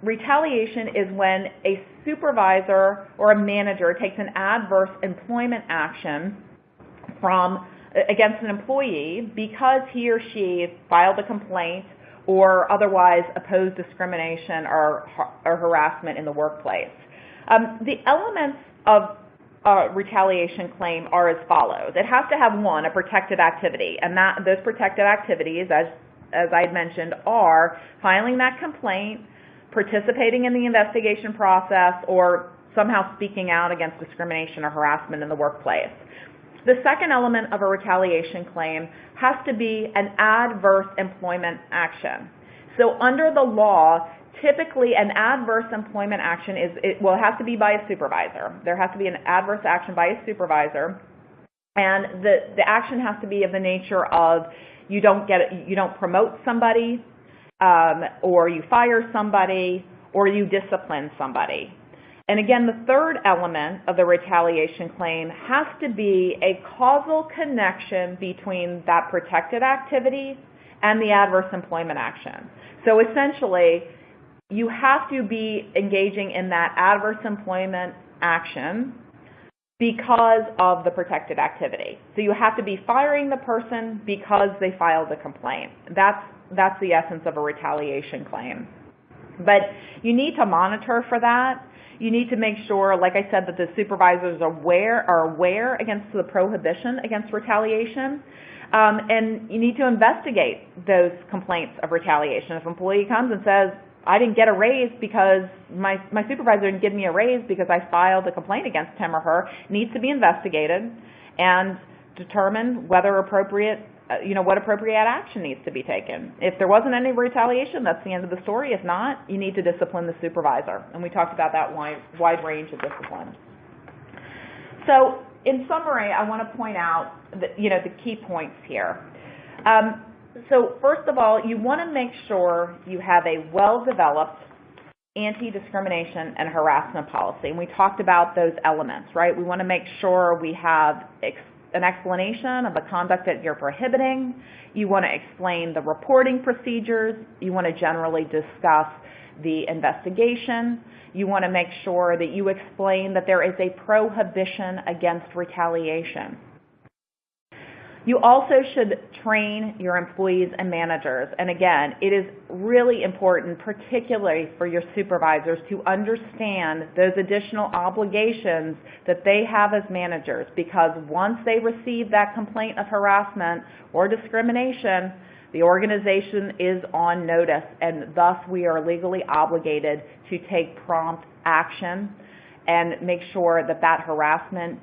retaliation is when a supervisor or a manager takes an adverse employment action against an employee because he or she filed a complaint or otherwise opposed discrimination or harassment in the workplace. The elements of a retaliation claim are as follows. It has to have one, a protected activity, and those protected activities, as I mentioned, are filing that complaint, participating in the investigation process, or somehow speaking out against discrimination or harassment in the workplace. The second element of a retaliation claim has to be an adverse employment action. So under the law, typically an adverse employment action it has to be by a supervisor. There has to be an adverse action by a supervisor, and the action has to be of the nature of you don't promote somebody, or you fire somebody, or you discipline somebody. And again, the third element of the retaliation claim has to be a causal connection between that protected activity and the adverse employment action. So essentially, you have to be engaging in that adverse employment action because of the protected activity. So you have to be firing the person because they filed the complaint. That's the essence of a retaliation claim. But you need to monitor for that. You need to make sure, like I said, that the supervisors are aware against the prohibition against retaliation. And you need to investigate those complaints of retaliation. If an employee comes and says, I didn't get a raise because my supervisor didn't give me a raise because I filed a complaint against him or her, it needs to be investigated and determine whether what appropriate action needs to be taken. If there wasn't any retaliation, that's the end of the story. If not, you need to discipline the supervisor. And we talked about that wide range of discipline. So in summary, I want to point out the key points here. So first of all, you want to make sure you have a well-developed anti-discrimination and harassment policy. And we talked about those elements, right? We want to make sure we have an explanation of the conduct that you're prohibiting. You want to explain the reporting procedures. You want to generally discuss the investigation. You want to make sure that you explain that there is a prohibition against retaliation. You also should train your employees and managers. And again, it is really important, particularly for your supervisors, to understand those additional obligations that they have as managers, because once they receive that complaint of harassment or discrimination, the organization is on notice, and thus we are legally obligated to take prompt action and make sure that that harassment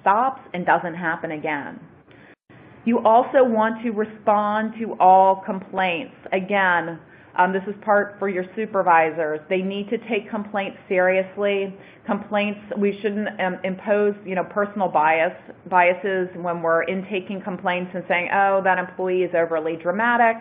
stops and doesn't happen again. You also want to respond to all complaints. Again, this is part for your supervisors. They need to take complaints seriously. Complaints, we shouldn't impose, personal biases when we're intaking complaints and saying, oh, that employee is overly dramatic,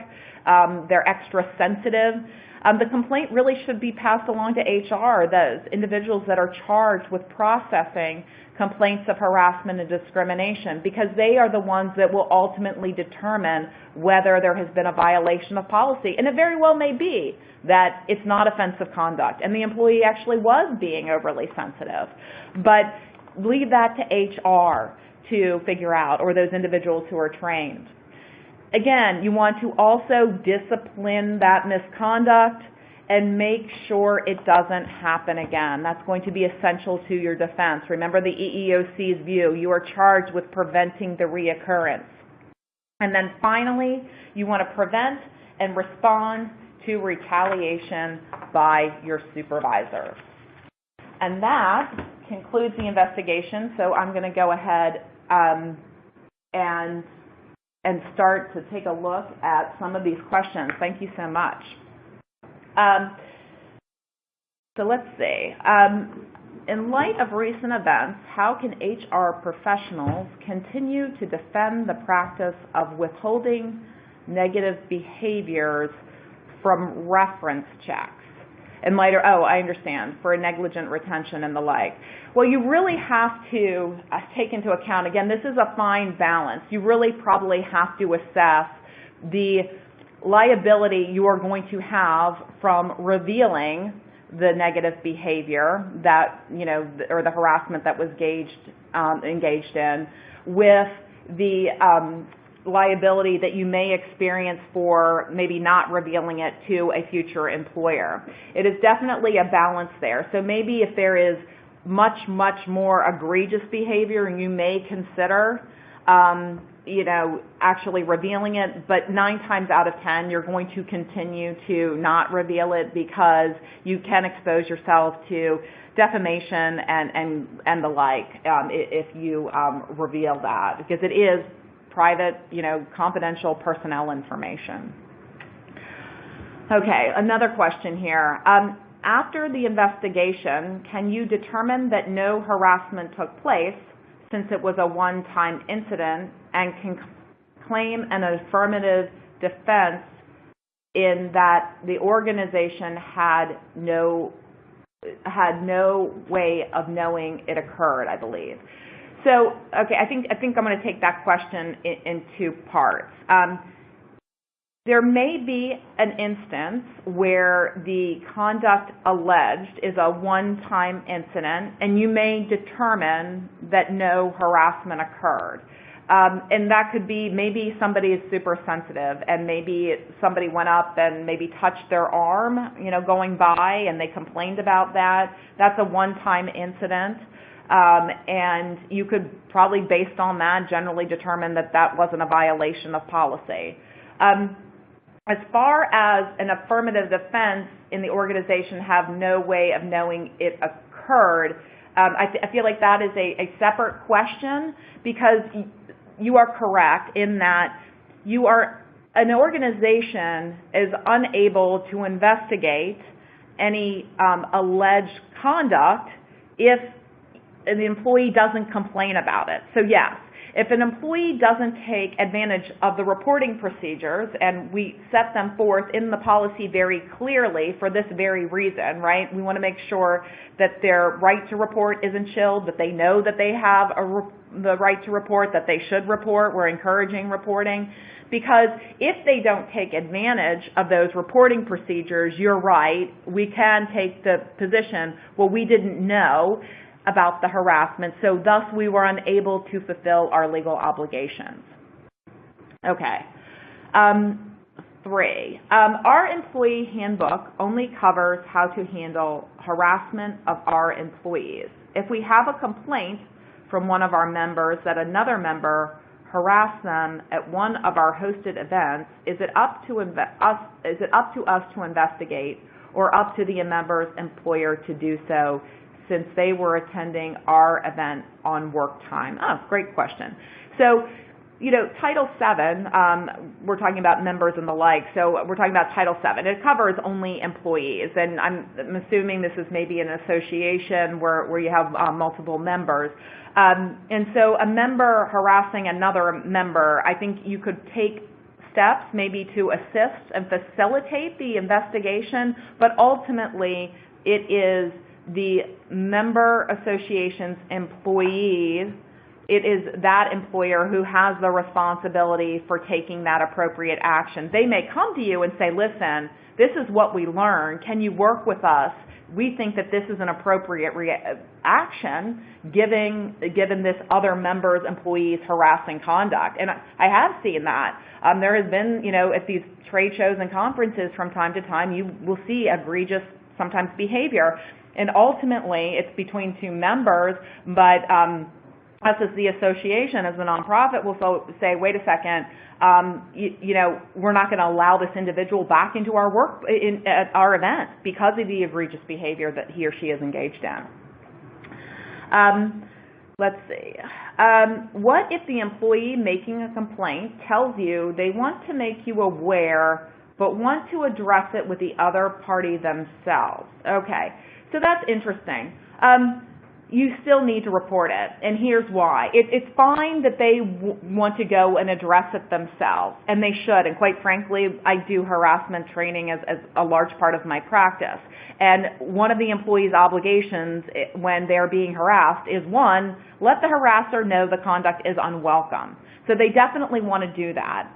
they're extra sensitive. The complaint really should be passed along to HR, those individuals that are charged with processing complaints of harassment and discrimination, because they are the ones that will ultimately determine whether there has been a violation of policy. And it very well may be that it's not offensive conduct and the employee actually was being overly sensitive. But leave that to HR to figure out, or those individuals who are trained. Again, you want to also discipline that misconduct and make sure it doesn't happen again. That's going to be essential to your defense. Remember the EEOC's view. You are charged with preventing the reoccurrence. And then finally, you want to prevent and respond to retaliation by your supervisor. And that concludes the investigation. So I'm going to go ahead and start to take a look at some of these questions. Thank you so much. So let's see. In light of recent events, how can HR professionals continue to defend the practice of withholding negative behaviors from reference checks? In light of, I understand, for negligent retention and the like. Well, you really have to take into account, again, this is a fine balance. You really probably have to assess the liability you are going to have from revealing the negative behavior that, or the harassment that was engaged in, with the liability that you may experience for maybe not revealing it to a future employer. It is definitely a balance there. So maybe if there is much more egregious behavior, you may consider actually revealing it, but 9 times out of 10, you're going to continue to not reveal it because you can expose yourself to defamation and the like if you reveal that, because it is private, confidential personnel information. Okay, another question here. After the investigation, can you determine that no harassment took place since it was a one-time incident, and can claim an affirmative defense in that the organization had no way of knowing it occurred, I believe. So, okay, I think I'm going to take that question in 2 parts. There may be an instance where the conduct alleged is a one-time incident, and you may determine that no harassment occurred. And that could be maybe somebody is super sensitive, and maybe somebody went up and maybe touched their arm, going by, and they complained about that. That's a one-time incident. And you could probably, based on that, generally determine that that wasn't a violation of policy. As far as an affirmative defense in the organization have no way of knowing it occurred, I feel like that is a separate question, because you are correct in that an organization is unable to investigate any alleged conduct if the employee doesn't complain about it. So yes, if an employee doesn't take advantage of the reporting procedures, and we set them forth in the policy very clearly for this very reason, right? We want to make sure that their right to report isn't chilled, that they know that they have the right to report, that they should report. We're encouraging reporting, because if they don't take advantage of those reporting procedures, you're right, we can take the position, well, we didn't know about the harassment, so thus we were unable to fulfill our legal obligations. Okay. 3. Our employee handbook only covers how to handle harassment of our employees. If we have a complaint from one of our members that another member harassed them at one of our hosted events, is it up to us to investigate, or up to the member's employer to do so, since they were attending our event on work time? Oh, great question. So, Title VII, we're talking about members and the like, so we're talking about Title VII. It covers only employees, and I'm assuming this is maybe an association where you have multiple members. And so a member harassing another member, I think you could take steps maybe to assist and facilitate the investigation, but ultimately it is the member association's employees, it is that employer who has the responsibility for taking that appropriate action. They may come to you and say, listen, this is what we learned. Can you work with us? We think that this is an appropriate action given this other member's employees harassing conduct. And I have seen that. There has been, at these trade shows and conferences from time to time, you will see egregious sometimes behavior. And ultimately, it's between two members, but us as the association, as the nonprofit, will say, wait a second, we're not going to allow this individual back into our at our events because of the egregious behavior that he or she is engaged in. Let's see. What if the employee making a complaint tells you they want to make you aware but want to address it with the other party themselves? Okay, so that's interesting. You still need to report it, and here's why. It's fine that they want to go and address it themselves, and they should, and quite frankly, I do harassment training as a large part of my practice. And one of the employee's obligations when they're being harassed is, one, let the harasser know the conduct is unwelcome. So they definitely want to do that.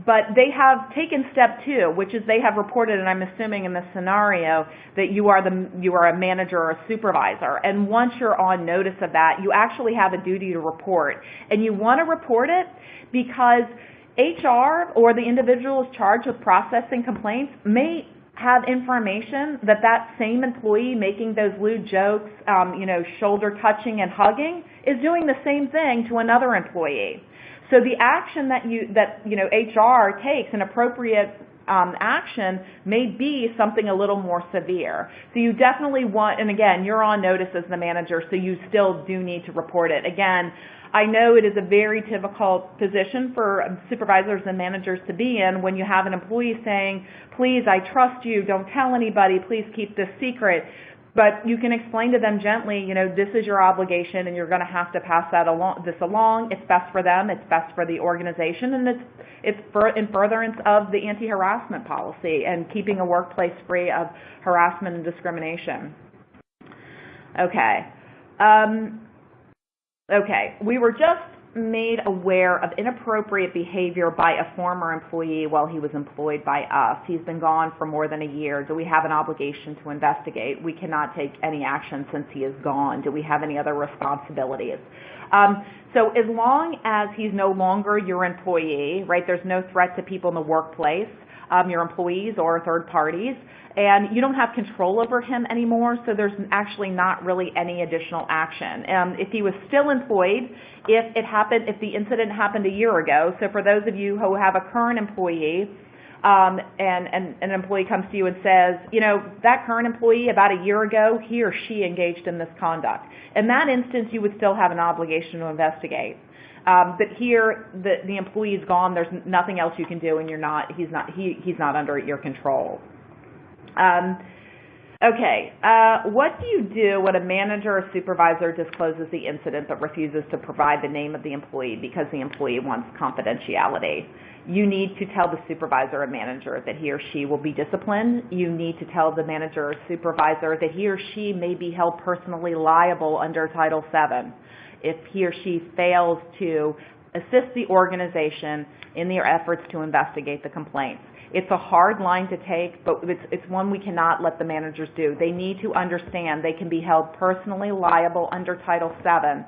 But they have taken step two, which is they have reported, and I'm assuming in this scenario, that you are a manager or a supervisor. And once you're on notice of that, you actually have a duty to report. And you want to report it because HR or the individuals charged with processing complaints may have information that same employee making those lewd jokes, shoulder touching and hugging, is doing the same thing to another employee. So the action that HR takes, an appropriate action, may be something a little more severe. So you definitely want, and again, you're on notice as the manager, so you still do need to report it. Again, I know it is a very difficult position for supervisors and managers to be in when you have an employee saying, please, I trust you, don't tell anybody, please keep this secret. But you can explain to them gently, this is your obligation and you're going to have to pass this along. It's best for them, it's best for the organization, and it's in furtherance of the anti-harassment policy and keeping a workplace free of harassment and discrimination. Okay. We were just made aware of inappropriate behavior by a former employee while he was employed by us. He's been gone for more than a year. Do we have an obligation to investigate? We cannot take any action since he is gone. Do we have any other responsibilities? So as long as he's no longer your employee, right, there's no threat to people in the workplace, your employees or third parties, and you don't have control over him anymore, so there's actually not really any additional action. If he was still employed, if the incident happened a year ago, so for those of you who have a current employee, and an employee comes to you and says, that current employee about a year ago, he or she engaged in this conduct. In that instance, you would still have an obligation to investigate. But here, the employee is gone. There's nothing else you can do, and he's not under your control. What do you do when a manager or supervisor discloses the incident but refuses to provide the name of the employee because the employee wants confidentiality? You need to tell the supervisor or manager that he or she will be disciplined. You need to tell the manager or supervisor that he or she may be held personally liable under Title VII if he or she fails to assist the organization in their efforts to investigate the complaints. It's a hard line to take, but it's one we cannot let the managers do. They need to understand they can be held personally liable under Title VII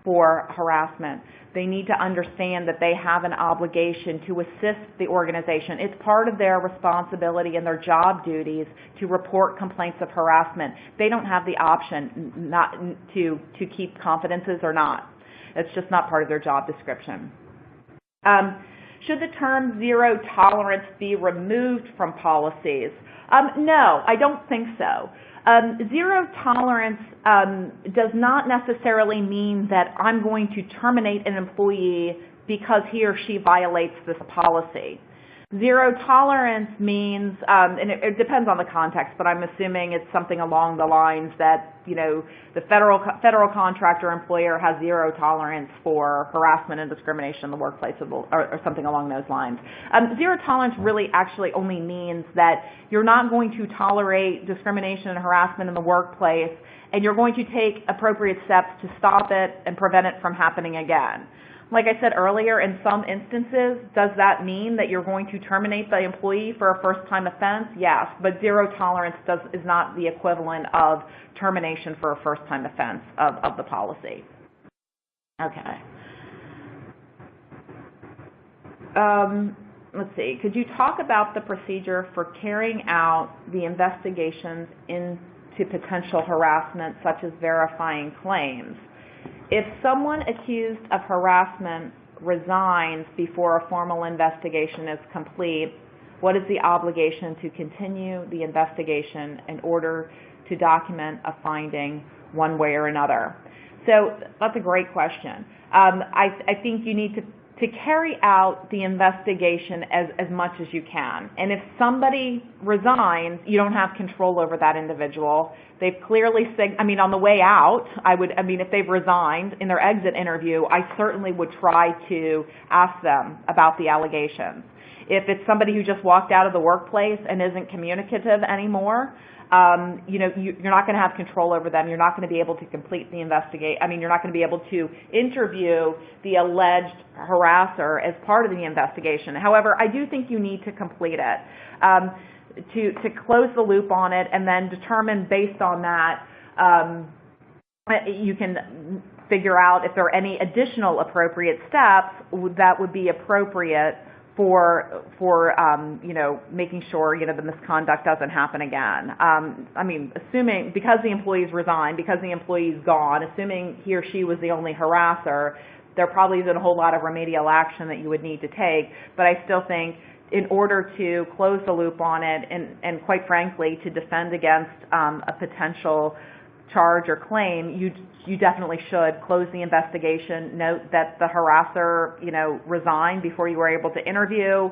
for harassment. They need to understand that they have an obligation to assist the organization. It's part of their responsibility and their job duties to report complaints of harassment. They don't have the option not to keep confidences or not. It's just not part of their job description. Should the term zero tolerance be removed from policies? No, I don't think so. Zero tolerance does not necessarily mean that I'm going to terminate an employee because he or she violates this policy. Zero tolerance means, and it depends on the context, but I'm assuming it's something along the lines that, you know, the federal contractor employer has zero tolerance for harassment and discrimination in the workplace, or something along those lines. Zero tolerance really actually only means that you're not going to tolerate discrimination and harassment in the workplace, and you're going to take appropriate steps to stop it and prevent it from happening again. Like I said earlier, in some instances, does that mean that you're going to terminate the employee for a first-time offense? Yes, but zero tolerance is not the equivalent of termination for a first-time offense of the policy. Okay. Let's see. Could you talk about the procedure for carrying out the investigations into potential harassment, such as verifying claims? If someone accused of harassment resigns before a formal investigation is complete, what is the obligation to continue the investigation in order to document a finding one way or another? So that's a great question. I think you need to carry out the investigation as much as you can. And if somebody resigns, you don't have control over that individual. They've clearly said, on the way out, if they've resigned in their exit interview, I certainly would try to ask them about the allegations. If it's somebody who just walked out of the workplace and isn't communicative anymore, you're not going to have control over them. You're not going to be able to complete the investigation. You're not going to be able to interview the alleged harasser as part of the investigation. However, I do think you need to complete it to close the loop on it, and then determine based on that, you can figure out if there are any additional appropriate steps that would be appropriate for making sure, the misconduct doesn't happen again. Assuming, because the employee's resigned, because the employee's gone, assuming he or she was the only harasser, there probably isn't a whole lot of remedial action that you would need to take, but I still think in order to close the loop on it and quite frankly, to defend against a potential charge or claim, you definitely should close the investigation. Note that the harasser, resigned before you were able to interview.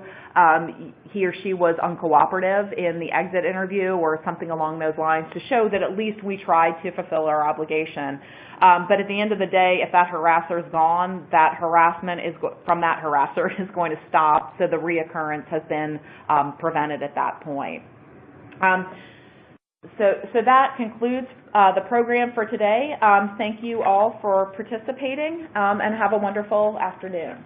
He or she was uncooperative in the exit interview or something along those lines to show that at least we tried to fulfill our obligation. But at the end of the day, if that harasser is gone, that harassment from that harasser is going to stop, so the reoccurrence has been prevented at that point. So that concludes the program for today. Thank you all for participating, and have a wonderful afternoon.